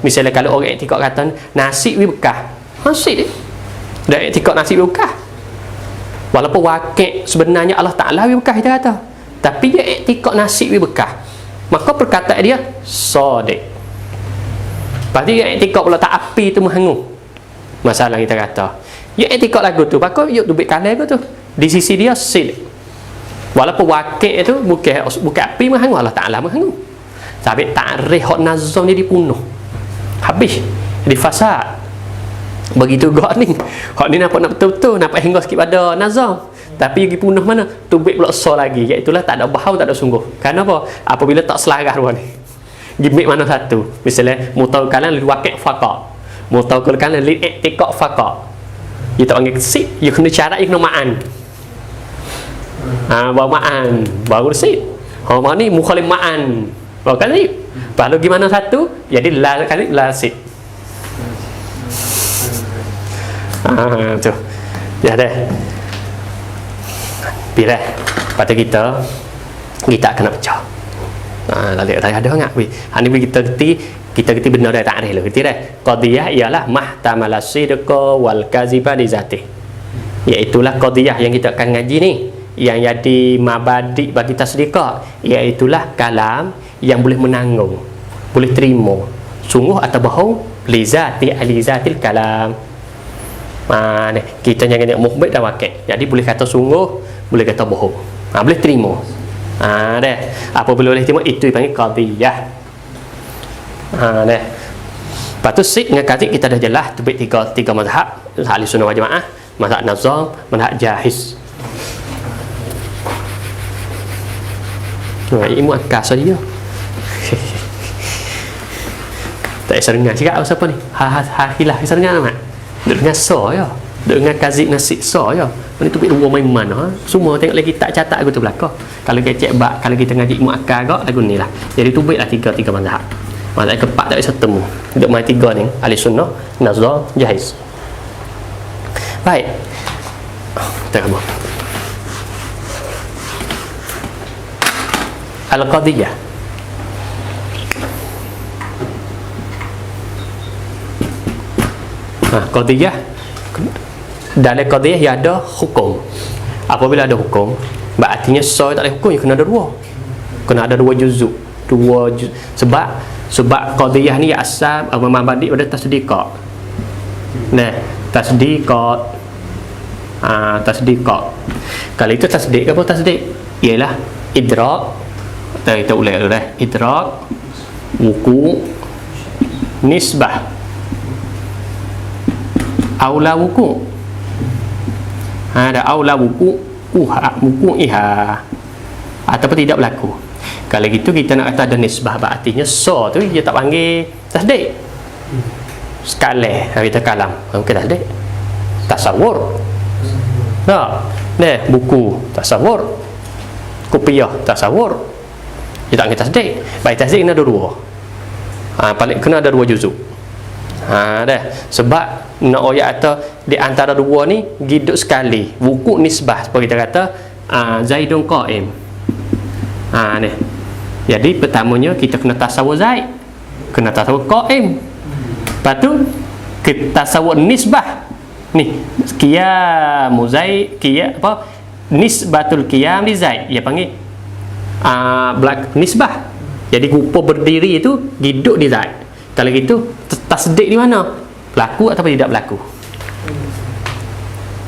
Misalnya kalau orang i'tiqad kata nasib wi bekah. Sik dia. Dan i'tiqad nasib wi bekah. Walaupun waqi' sebenarnya Allah Ta'ala wi bekah kita kata. Tapi dia i'tiqad nasib wi bekah. Maka perkataan dia sadiq. Pasti dia i'tiqad pula tak api tu menghangu. Masalah kita kata. Ya i'tiqad lagu tu, maka yuk dubik kalah tu. Di sisi dia sid. Walaupun waqi' itu bukan api menghangu, Allah Ta'ala menghangu. Tapi ta'rif hak nazam ni dipunuh. Habis. Jadi fasad. Begitu gak ni. Hak ni nampak nak betul-betul, nampak hingga sikit pada nazam. Tapi pergi punah mana? Tubik pula so lagi. Iaitulah tak ada bahau, tak ada sungguh. Kenapa? Apabila tak selarah dua ni. Gimik mana satu? Misalnya mutawakkalan lil waqi' faqat. Mutawakkalan lil i'tiqad faqat. Dia tak panggil sip, dia kena syarat, dia kena ma'an. Baru ma'an, baru sip. Mana ni mukhalif ma'an. Baru kali. Lalu gimana satu? Jadi la kali la sip. Tu. Ya dah. Bila pada kita akan nak pecah. Lalu ada enggak wi. Ni kita kerti benar dah takrif lu. Kerti dah. Qadiyah ialah mahtamala sidqa wal kaziba li zati. Iaitulah qadiyah yang kita akan ngaji ni, yang jadi mabadi bagi tasdiqah, iaitulah kalam yang boleh menanggung, boleh terima sungguh atau bohong li zati alizatil kalam. Kita jangan nak muhbit dah waqi'. Jadi boleh kata sungguh, boleh kata bohong. Boleh terima. Dah. Apabila boleh terima itu dipanggil qadiyah. Dah. Lepas tu sik dengan qadiyah kita dah jelas terbit tiga mazhab, Ahlussunnah wal Jamaah, mazhab nazam, mazhab jahiz. Ilmu akas dia. Tak serengan cakap siapa ni? Hilah serengan amat. Dengan so ya. Dengan kazib nasib so ya. Ini tu dua main mana. Semua tengok lagi tak catat aku tu belaka. Kalau kita cek bab, kalau kita ngaji muakkad gak lagu ni lah. Jadi tu baiklah tiga mazhab. Mazhab keempat tak bisa temu. Duk mai tiga ni, Ahlussunnah, Nazam, Jahiz. Baik. Kita kamu. Al-Qadiyah. Qadiyah, dalam qadiyah dia ada hukum. Apabila ada hukum, berartinya so tak ada hukum, kena ada dua. Kena ada dua juzuk. Sebab Sebab qadiyah ni asal mabadi pada tasdiqah. Nah, tasdiqah. Tasdiqah. Kalau itu tasdiq apa tasdiq? Ialah idrak. Kita ulang dulu dah. Idrak, wuku, nisbah. Aula wuku. Ada aula wuku, wuku iha. Ataupun tidak berlaku. Kalau gitu kita nak kata ada nisbah, artinya so tu dia tak panggil tasdiq. Sekali kita kalam, bukan tasdiq. Tasawur. Nah, buku tasawur. Kopiah tasawur. Dia tak panggil tasdiq. Baik tasdiq kena ada dua. Paling kena ada dua juzuk. Dah. Sebab nak ayat atau di antara dua ni hidup sekali. Wuku nisbah seperti kita kata Zaidun qa'im. Ni. Jadi pertamanya kita kena tasawur Zaid, kena tasawur qa'im. Lepas tu kita tasawur nisbah. Ni qiyam Zaid, qiyam apa? Nisbatul qiyam li Zaid. Dia panggil nisbah. Jadi rupa berdiri itu hidup di Zaid. Kalau gitu tasdik di mana? Berlaku atau tidak berlaku?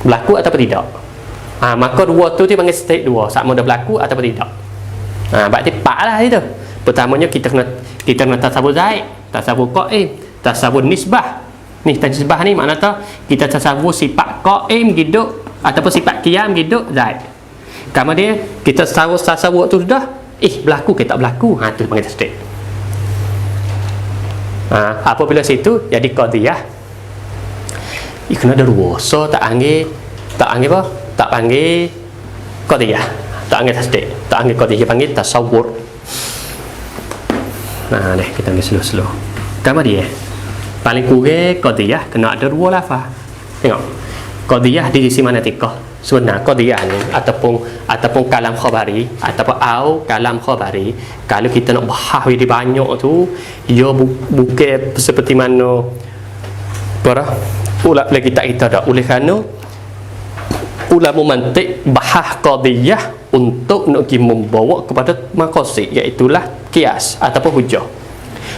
Berlaku atau tidak? Maka dua tu dia panggil state dua. Sama ada berlaku atau tidak? Berarti pak lah itu. Pertamanya kita kena tasawur Zaid, tasawur qa'im, tasawur nisbah. Ni nisbah ni makna tu kita tasawur sifat qa'im hidup ataupun sifat qiyam hidup Zaid. Kemudian kita tasawur tu sudah berlaku ke tak berlaku, tu panggil tasdik. Apabila situ jadi qadiyah, kena ada dua. So tak panggil apa? Tak panggil qadiyah, tak panggil tasdik, tak panggil qadiyah, panggil tasawur. Deh kita ambil slow-slow. Kemudian paling kurang qadiyah kena ada dua lafaz. Tengok. Qadiyah di sisi manatikah. Sebenarnya qadiyah ni ataupun kalam khabari ataupun kalam khabari, kalau kita nak bahas di banyak tu, ia bukan seperti mana ulama kita dah. Oleh kerana ulama mantik bahas qadiyah untuk nak membawa kepada maqasid, iaitu qiyas ataupun hujah.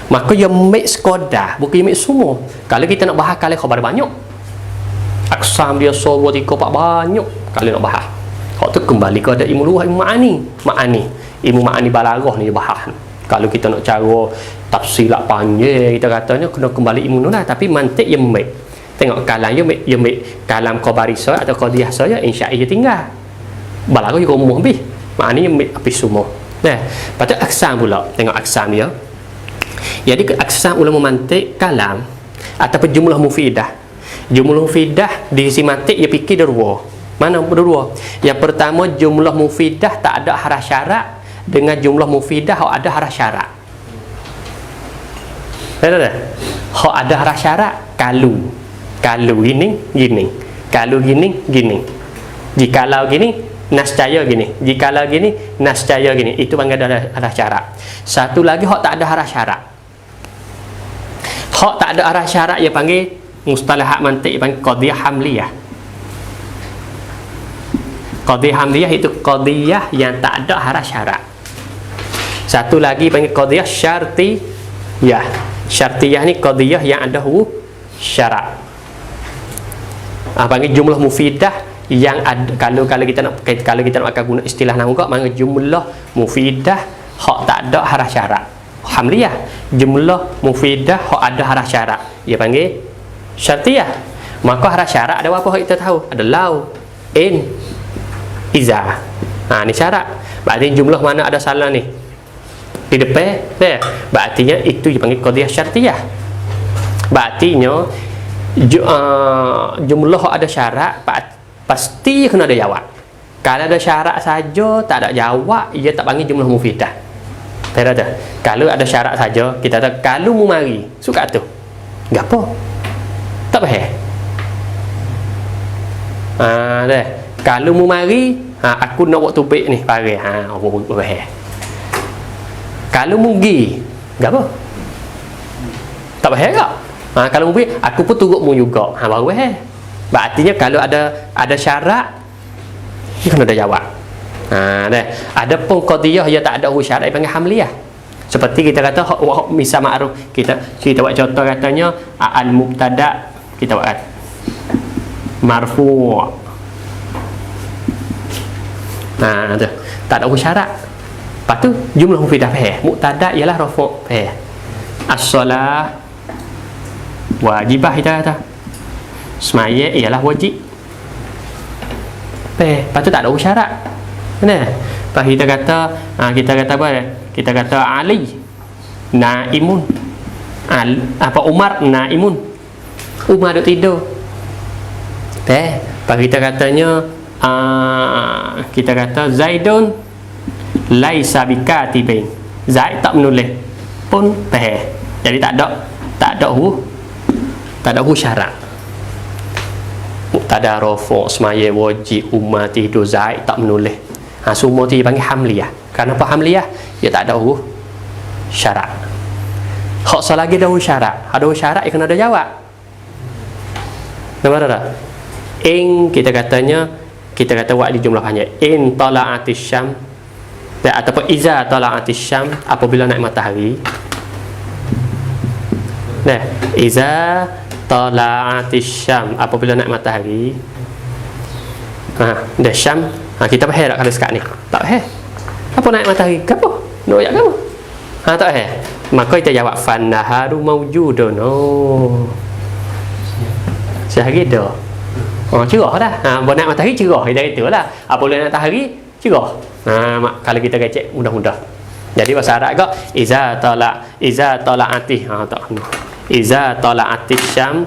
Maka ia mix sekadar, bukan ia mix semua. Kalau kita nak bahas kalam khabar banyak, aksam dia so 2 3 4 banyak kalau nak bahas. Hak tu kembali kepada ilmu lughah, ilmu ma'ani. Ilmu ma'ani balaghah ni bahas. Kalau kita nak cara tafsir panjang, kita katanya kena kembali ilmu lah, tapi mantik yang mik. Tengok kalam dia mik kalam khabari saya atau qadiyah saya, insya-Allah dia tinggal. Balaghah juga umum habis. Ma'ani yang mik habis semua. Nah, patut aksam pula. Tengok aksam dia. Jadi aksam ulama mantik kalam ataupun jumlah mufidah. Jumlah mufidah di sisi mantik dia fikir dua. Mana berdua? Yang pertama jumlah mufidah tak ada haraf syarat dengan jumlah mufidah hak ada haraf syarat. Ada. Hak ada haraf syarat kalau gini. Kalau gini. Jikalau gini nascaya gini. Jikalau gini nascaya gini. Itu panggil ada haraf syarat. Satu lagi hak tak ada haraf syarat. Hak tak ada haraf syarat dia panggil mustalahat mantik, panggil qadiyah hamliyah. Qadiyah hamliyah itu qadiyah yang tak ada haraf syarat. Satu lagi panggil qadiyah syartiyah. Syartiyah ni qadiyah yang ada huruf syarat. Panggil jumlah mufidah yang ada, kalau kita nak pakai guna istilah nahwu, panggil jumlah mufidah hak tak ada haraf syarat. Hamliyah, jumlah mufidah hak ada haraf syarat, dia panggil syartiyah. Maka haraf syarat ada apa kita tahu? Ada lau, in, iza. Ni syarat. Berarti jumlah mana ada salah ni di depan dia, berartinya itu dipanggil qadiyah syartiyah. Berartinya jumlah ada syarat pasti kena ada jawab. Kalau ada syarat saja tak ada jawab, ia tak panggil jumlah mufidah. Tahu. Kalau ada syarat saja, kita kata kalau mu mari suka tu gapo tak payah. Dah. Kalau mu mari, aku nak buat tubik ni, pare. Payah. Kalau mu gi, gapo? Tak payah tak? Kalau mu pergi, aku pun turut mu juga. Baru payah. Berartinya kalau ada syarat, dia kena ada jawab. Dah. Ada pun qadiyah yang tak ada huruf syarat, panggil hamliyah. Seperti kita kata misal ma'ruf, kita buat contoh katanya al mubtada, kita buat marfu'. Nah, tu. Tak ada syarat. Lepas tu jumlah mufidah fahih. Mubtada ialah rafu' fahih. As-solah wajibah kita kata. Semaya ialah wajib. Lepas tu tak ada syarat. Benar? Lepas kita kata apa? Kita kata Ali naimun. Umar naimun. Umar duduk tidur. Lepas kita katanya kita kata Zaidun laisa bikatibin. Zaid tak menulis pun jadi tak ada syarat. Mubtada rafu' semaya wajib, Umar tidur, Zaid tak menulis. Semua tu dipanggil hamliyah. Kenapa hamliyah? Dia tak ada syarat. Hak selagi ada syarat. Ada syarat dia kena ada jawab. Nampak tak? Kita kata buat di jumlah banyak. In tala'atis syam, ataupun iza tala'atis syam, apabila naik matahari. Nah, iza tala'atis syam, apabila naik matahari. Dah syam, kita faham tak kalau sekat ni? Tak faham. Apa naik matahari? Apa? Noyak kamu? Tak faham. Maka kita jawab fannaharu mawjudun. Sehari dah. Cerah dah. Naik matahari cerah. Dari itulah. Apabila naik matahari cerah. Kalau kita kecek mudah-mudah. Jadi bahasa Arab kau iza tala'atih. Tak kena. Iza tala'atih syam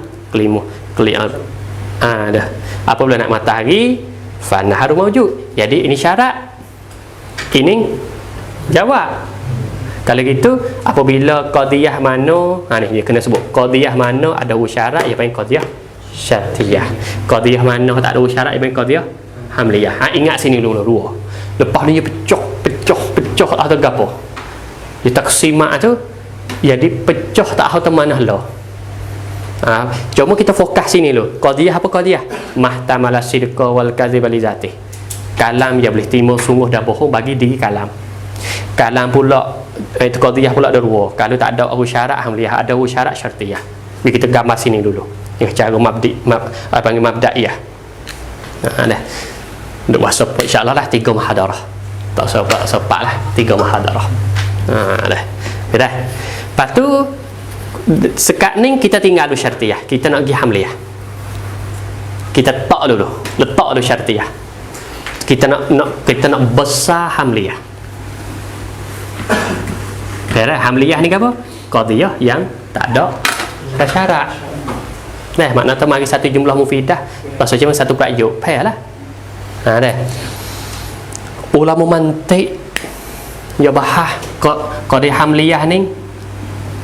dah. Apabila naik matahari fannaharu mawjud. Jadi ini syarat. Ini jawab. Kalau gitu apabila qadiyah mana, ni dia kena sebut qadiyah mana ada syarat, ia panggil qadiyah syartiyah. Qadiyah mana tak ada syarat, ia panggil qadiyah hamliyah. Ingat sini dulu. Lepas ni dia pecah atau gapo. Dia taksimat tu jadi pecah tak tahu temanah lah. Cuma kita fokus sini dulu. Qadiyah apa qadiyah? Mahtamala sidqa wal kadhiba li zatih. Kalam dia boleh timur sungguh dan bohong bagi diri kalam. Kalam pula itu qadiyah pula ada dua. Kalau tak ada syarat hamliyah, ada syarat syartiyah. Ni kita gambar sini dulu. Yang cara panggil mabda'iyah. Dah. Untuk bahasa insya-Allah lah 3 muhadarah. Tak sepak lah 3 muhadarah. Dah. Dah. Lepas tu sekat ni kita tinggal dulu syartiyah. Kita nak pergi hamliyah. Kita letak dulu syartiyah. Kita nak besar hamliyah. Hamliyah ni apa? Qadiyah yang tak ada syarat. Nah, makna tu mari satu jumlah mufidah, maksudnya cuma satu prajuk. Payahlah. Dah. Ulama mantik ya bahas qadiyah hamliyah ni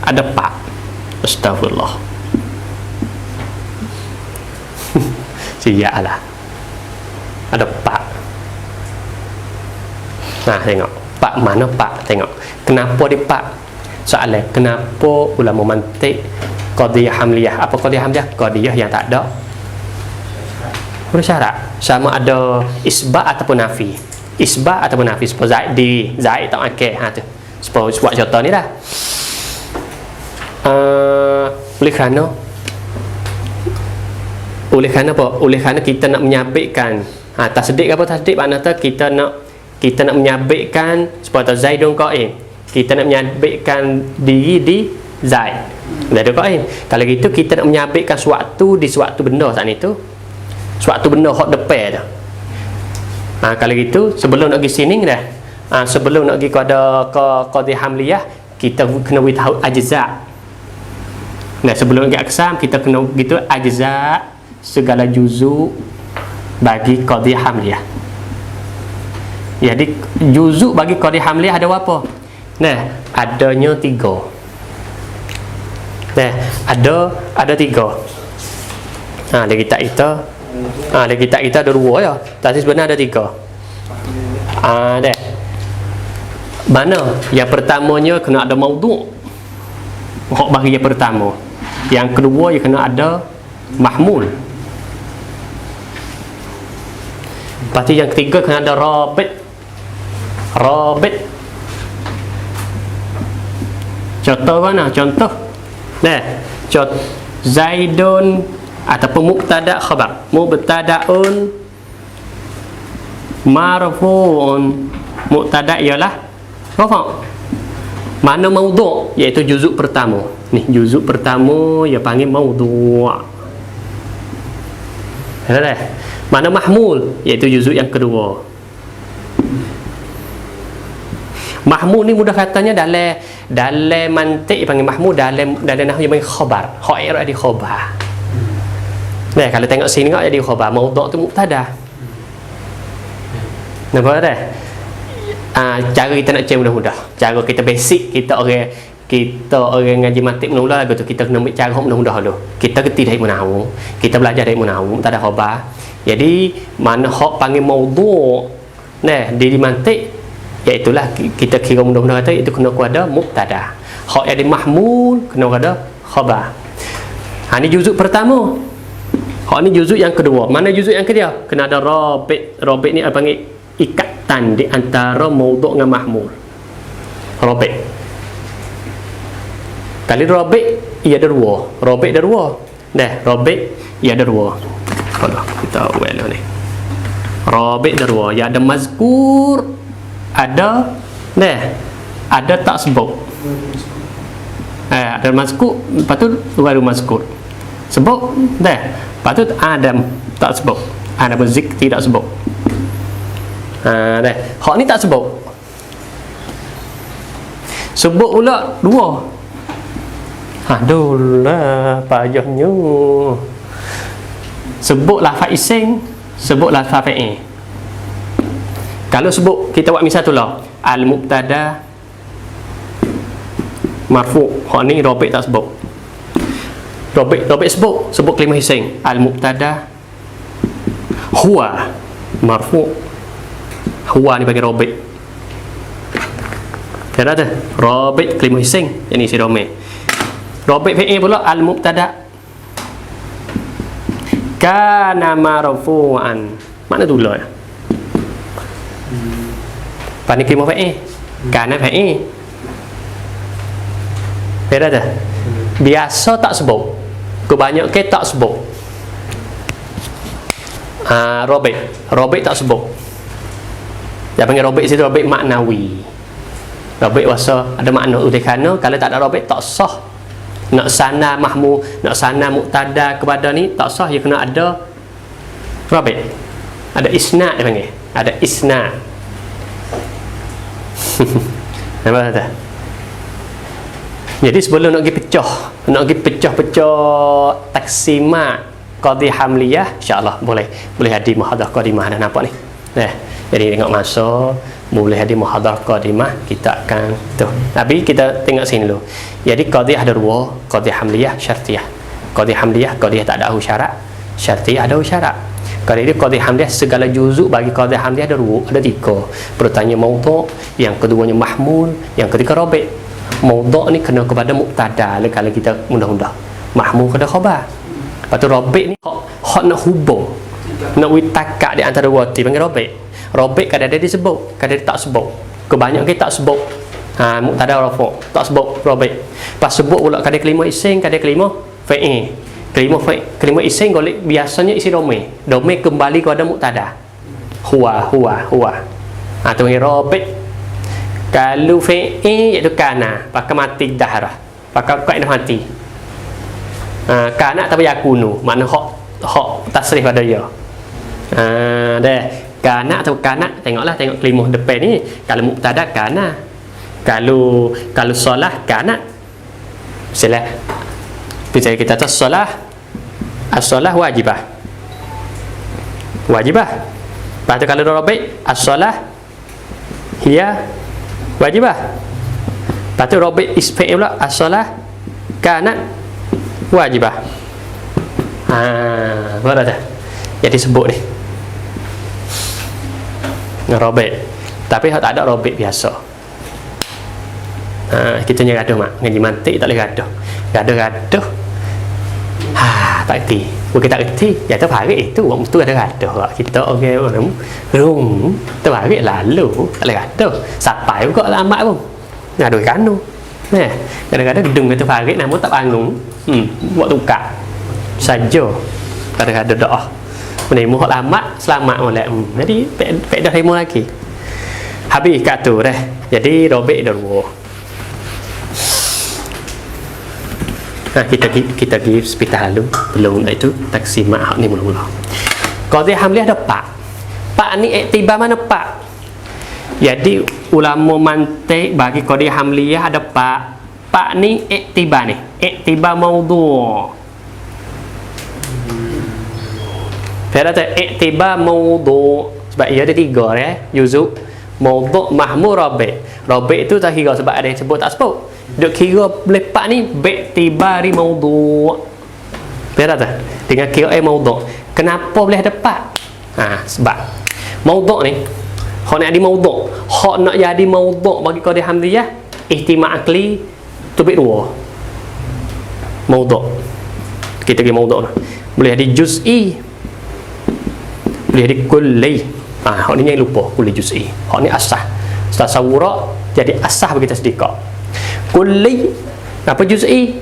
ada 4. Astagfirullah. Siaplah. Ada 4. Tengok. 4 mana 4? Tengok. Kenapa di 4? Soalan, kenapa ulama mantik qadiyah hamliyah? Apa qadiyah hamliyah? Qadiyah yang tak ada syarat. Sama ada isbat ataupun nafi. Isbat ataupun nafi. Supaya Zaid tak akal. Tu. Supaya buat contoh ni dah. Oleh kerana apa? Oleh kerana kita nak menyabitkan tasdik apa tasdik makna tu kita nak menyabitkan supaya Zaidun qaim. Kita nak menyabitkan diri di Zaid. Zaidun qaim. Kalau gitu kita nak menyabitkan suatu di suatu benda saat itu. Suatu benda hak depan tu. Kalau gitu sebelum nak pergi sini dah. Sebelum nak pergi kepada qadiyah hamliyah, kita kena tahu ajza'. Nah, sebelum pergi aqsam kita kena gitu ajza' segala juzu bagi qadiyah hamliyah. Jadi juzuk bagi qadiyah hamliyah ada apa? Nah, adanya 3. Nah, ada 3. Di kitab kita ada 2 ya. Tapi sebenarnya ada 3. Dah. Mana? Yang pertamanya kena ada maudhu'. Hak bagi yang pertama. Yang kedua dia kena ada mahmul. Lepas tu yang ketiga kena ada rabit. Contoh mana? Contoh. Nah, contoh Zaidun ataupun mubtada khabar. Mubtadaun marfu'un. Mubtada ialah rafa'. Mana maudhu' iaitu juzuk pertama. Ni juzuk pertama dia panggil maudhu'. Ada. Mana mahmul iaitu juzuk yang kedua. Mahmul ni mudah katanya dalam mantik panggil mahmul, dalam nahwu dia panggil khabar. Khair ada khabar. Nah, kalau tengok sini enggak jadi khabar, maudhu' tu mubtada. Nampak dah? Cara kita nak cek mudah-mudah. Cara kita basic, kita orang ngaji mantik mula lagu tu kita kena ambil cara mudah-mudah dulu. Kita kerti dari nahwu, kita belajar dari nahwu, tak ada khabar. Jadi mana hak panggil maudhu', nah di mantik iaitulah kita kira mudah-mudah kata itu kena ada mubtada. Hak yang di mahmul kena ada khabar. Ni juzuk pertama. Hak ni juzuk yang kedua. Mana juzuk yang kedua? Kena ada rabi'. Rabi' ni apa panggil ikatan di antara maudhu' dengan mahmul. Rabi'. Kali rabi' ia ada dua. Rabi' ada dua. Dah, rabi' ia ada dua. Kalau kita well ni. Rabi' ada dua. Ya ada mazkur, ada ada tak sebut. Ada mazkur, lepas tu baru mazkur. Sebut dah. Lepas tu Adam tak sebut. Ada zik tidak sebut. Dah. Hak ni tak sebut. Sebut pula dua. Aduh lah payahnya. Sebut lafaz ising, sebut lafaz fa'il. Kalau sebut kita buat misal tu lah, al-mubtada marfu'. Hak ni rabi' tak sebut. Rabi' sebut kalimah ising. Al-mubtada huwa marfu'. Huwa ni bagi rabi'. Kira tu rabi' kalimah ising, yang ni si domeh. Rabi' fi'il pula al-mubtada kana marfu'an. Mana tu lah? Pani kalimah fi'il. Kana fi'il. Kira tu. Biasa tak sebut. Kebanyakan tak sebut. Rabi' tak sebut. Dia panggil rabi' situ rabi' maknawi. Rabi' wasa ada makna oleh kerana kalau tak ada rabi' tak sah. Nak sana mahmu, nak sana mubtada kepada ni tak sah, dia kena ada rabi'. Ada isnad dia panggil. Ada isnad. Nampak tak? Jadi sebelum nak pergi pecah taksimat qadhiyah hamliyah, insya-Allah boleh hadir muhadharah qadimah dah nampak ni. Jadi tengok masa boleh hadir muhadharah qadimah kita akan tu. Tapi kita tengok sini dulu. Jadi qadhiyah ada dua, qadhiyah hamliyah, syartiyah. Qadhiyah hamliyah, qadhiyah tak ada syarat. Syartiyah ada syarat. Kalau ini qadhiyah hamliyah, segala juzuk bagi qadhiyah hamliyah ada tiga. Pertama maudhu', yang keduanya mahmul, yang ketiga rabi'. Maudhu' ni kena kepada mubtada kalau kita mudah-mudah. Mahmul kena khabar. Lepas tu rabi' ni hak nak hubung, nak witakak di antara dua ti panggil rabi'. Rabi' kadang-kadang disebut, kadang-kadang tak sebut. Kebanyakan kita tak sebut. Mubtada rafa' tak sebut rabi'. Pas sebut pula kadang kalimah ising, kadang kalimah fa'il. Kalimah ising golek biasanya isi domain. Domain kembali kepada mubtada. Huwa. Tu panggil rabi'. Kalau fa'il iaitu kana, pakai mati dahrah. Pakai kaedah mati. Kana tapi yakunu, makna hak tasrif pada dia. Dah. Kana atau kana, tengok kelimah depan ni. Kalau mubtada kana, kalau solah kana. Misalnya kita atas solah, as-solah wajibah. Lepas tu kalau rabi' as-solah hiya wajibah. Lepas tu rabi' isfi'il pula as-solah kana wajibah. Boleh tak? Jadi sebut ni rabi'. Tapi tak ada rabi' biasa. Kita ni gaduh mak. Ngaji mantik tak boleh gaduh. Gaduh. Tak erti. Bukan tak erti. Ya tu hari itu orang tu ada gaduh. Kita orang tu hari lalu tak boleh gaduh. Sampai juga lah amat pun. Gaduh kanu. Nah, kadang-kadang gedung itu farid namun tak bangun. Buat tukar saja. Kadang-kadang doa. Menemu hak lama selamat molek. Jadi pek dah remo lagi. Habis kat tu dah. Jadi robek dah dua. Nah, kita pergi hospital dulu. Belum itu taksimat hak ni mula-mula. Qadhiyah hamliah ada pak ni iktibar mana pak? Jadi ulama mantik bagi qadhiyah hamliah ada pak ni iktibar maudhu'. Pada iktibar maudhu' sebab ia ada 3 ya, juzuk maudhu', mahmur, rabi' itu tak kira sebab ada yang sebut tak sebut. Duk kira lepak ni bi'tibari maudhu'. Pada dengan kira maudhu'. Kenapa boleh ada pak? Sebab maudhu' ni hak nak jadi maudhu', hak nak jadi maudhu' bagi qadhiyah hamliyah ihtimal akli tu bit 2. Maudhu'. Kita pergi maudhu' lah. Boleh jadi juz'i, boleh jadi kulli. Hak ni yang lupa, kulli juz'i. Hak ni asah. Tasawwura jadi asah bagi tasdiqah. Kulli apa juz'i?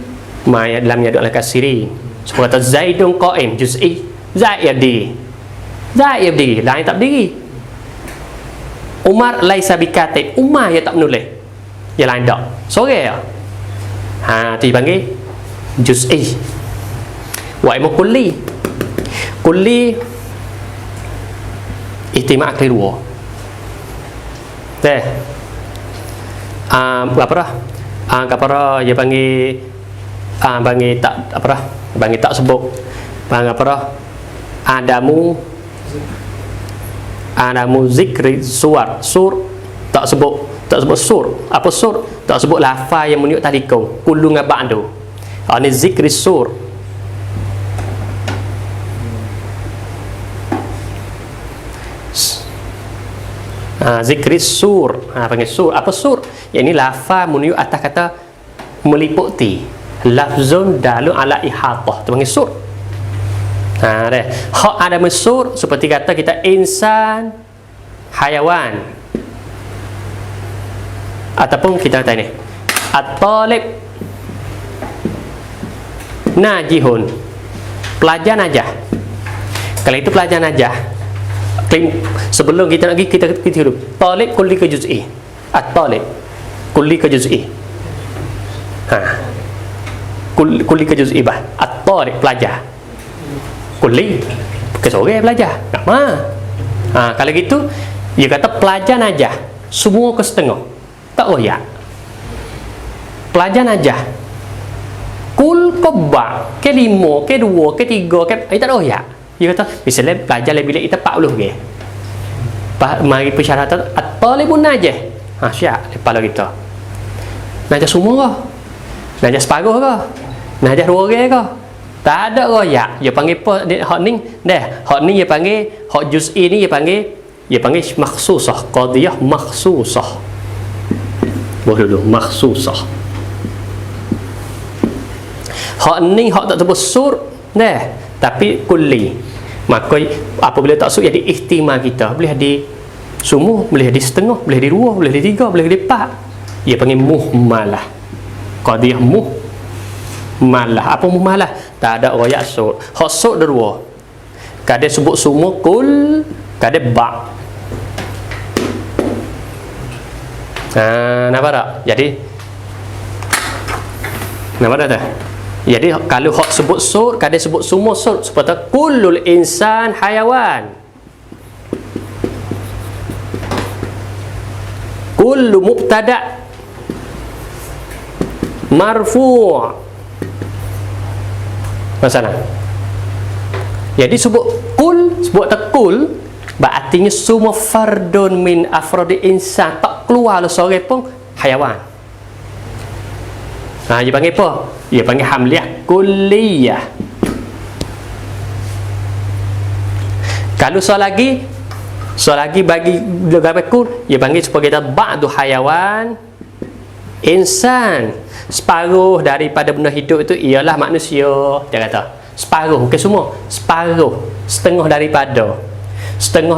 Ma ya dalam yadu al-kasiri. Seperti Zaidun qa'im juz'i. Zaid yabdi lain tak berdiri. Umar laisa bikatib, Umar ya tak menulis, ya lain tak sore ya. Tu dipanggil juz'i. Wa imu kulli ihtimal akli 2. Apa dah kapara dia panggil tak apa dah panggil tak sebut apa dah Adamu zikri sur tak sebut sur. Apa sur? Tak sebut lafaz yang menunjuk tadiko kullu ngaba'du. Ini zikri sur. Zikri sur. Panggil sur. Apa sur? Yang ini lafaz menunjuk atas kata meliputi. Lafzun dalu ala ihatah. Itu panggil sur. Hak ada mesur seperti kata kita insan, hayawan, ataupun kita kata ni at-talib najihun, pelajar najah. Kalau itu pelajar najah, sebelum kita nak pergi kita dulu talib kulli ke juz'i, at-talib kulli ke juz'i. Kulli ke juz'i bah at-talib pelajar kulli ke sore belajar nama. Kalau gitu dia kata pelajar najah semua ke setengah tak royak. Pelajar najah kul kebak ke 5 ke 2 ke 3 ke tak royak. Dia kata misalnya pelajar bilik kita 40 ke mari persyaratan at-talibun najah. Syak lepas kita najah semua ke, najah separuh ke, najah 2 orang ke, tak ada royak. Dia panggil apa hak ni dah, hak ni dia panggil hak juz'i ni dia panggil makhsusah, qadhiyah makhsusah. Dulu makhsusah. Hak ni hak tak sebut sur dah tapi kulli. Maka apabila tak sur jadi ihtimal kita boleh di semua, boleh di setengah, boleh di 2, boleh di 3, boleh di 4. Dia panggil muhmalah. Qadhiyah malah. Apa mumalah? Tak ada royak sur. Hak sur ada 2. Kadang sebut semua kul, kadang ba. Nampak tak? Jadi nampak tak? Jadi kalau hak sebut sur, kadang sebut semua sur seperti kullul insan hayawan. Kullu mubtada marfu'. Masalah. Jadi sebut tekul berartinya semua fardun min afrodi insan tak keluar seorang pun hayawan. Dia panggil apa? Dia panggil hamliah kulliyah. Kalau soal lagi bagi gambar kul dia panggil sebagai ba'du hayawan insan. Separuh daripada benda hidup itu ialah manusia. Dia kata separuh, bukan semua, separuh, setengah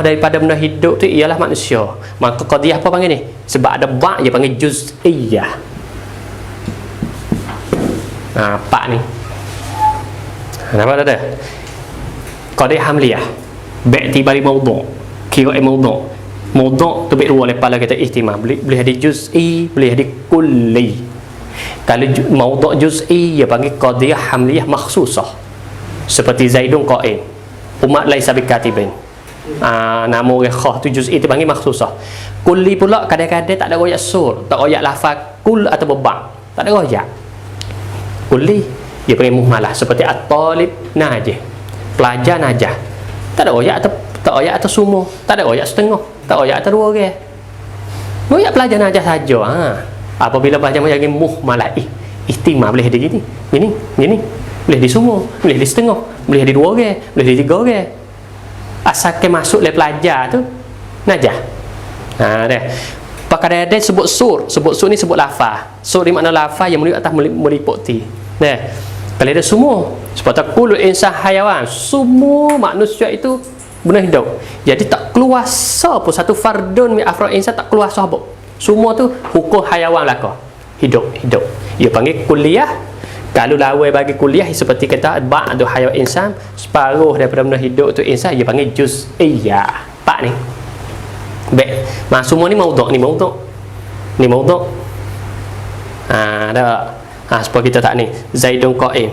daripada benda hidup itu ialah manusia. Maka qadhiyah apa panggil ni? Sebab ada ba' dia panggil juz'iyah. Pak ni. Nampak tak ada? Qadi hamliyah. Bi'tibari mawdu'. Kira mawdu'. Mawdu' tu dua lepas lah kita ihtimam. Boleh ada juz'i, boleh ada kulli. Kalau mawdu' juz'i dia panggil qadiyah hamliyah makhsusah. Seperti Zaidun qa'im. Umat laisa bikatibin. Nama orang khas tu juz'i tu panggil makhsusah. Kulli pula kadang-kadang tak ada royak sur, tak royak lafaz kul atau ba'. Tak ada royak. Kulli dia panggil muhmalah seperti at-talib najih, pelajar najah. Tak ada royak atau semua, tak ada royak setengah, tak royak atau dua orang. Royak pelajar najah saja. Apabila pelajar menjadi muhmalah, ihtimam boleh di gini, boleh di semua, boleh di setengah, boleh di dua orang, boleh di tiga orang. Asalkan masuk le pelajar tu najah. Dah. Pakai ada sebut sur ni sebut lafaz. Sur ni makna lafaz yang meliputi atas meliputi. Nah, kalau ada semua seperti kullu insan hayawan, semua manusia itu benda hidup. Jadi tak keluar pun satu fardun min afrad insan, tak keluar sahabat. Semua tu hukum hayawan belaka. Hidup. Dia panggil kuliah. Kalau lawan bagi kuliah seperti kata ba'du hayawan insan, separuh daripada benda hidup tu insan, dia panggil juz'iyah. Pak ni. Baik. Semua ni mawdu'. Ni mawdu'. Dah. Supaya kita tak ni Zaidun qa'im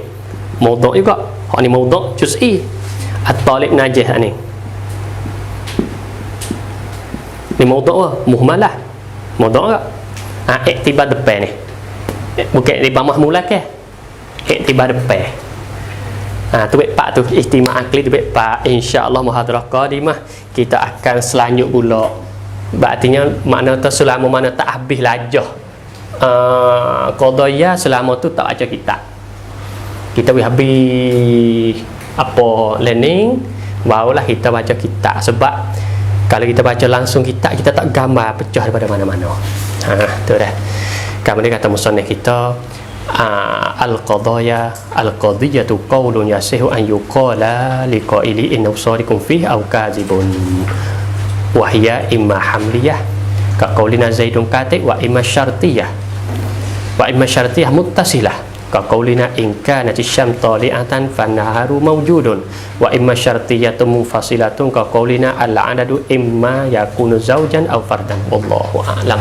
mawdu' juga. Hak ni mawdu' juz'i. At-talib najih ni. Ni mawdu' muhmalah. Mawdu' tak? Iktibar depan ni. Bukan iktibar mahmulah ke? Iktibar depan. Tu baik pak tu ihtimam akli tu baik pak. Insya-Allah muhadarah qadimah kita akan selanjut pula. Artinya makna tu selama mana tak habis lajah qadaya selama tu tak baca kitab. Kita habis apa learning barulah kita baca kitab. Sebab kalau kita baca langsung kitab, kita tak gambar pecah daripada mana-mana. Tu dah. Kemudian kata musannif kita al-qadiyatu qawlun yasihu an yuqala liqaili innahu sadiqun fihi aw kadzibun wa hiya imma hamliyah ka qaulina Zaidun katib wa imma syartiyah muttasilah ka qaulina in kanat asy-syamsu tali'atan fan-naharu mawjudun wa imma syartiyatun munfasilatun ka qaulina al-'adadu imma yakunu zawjan aw fardan wallahu a'lam.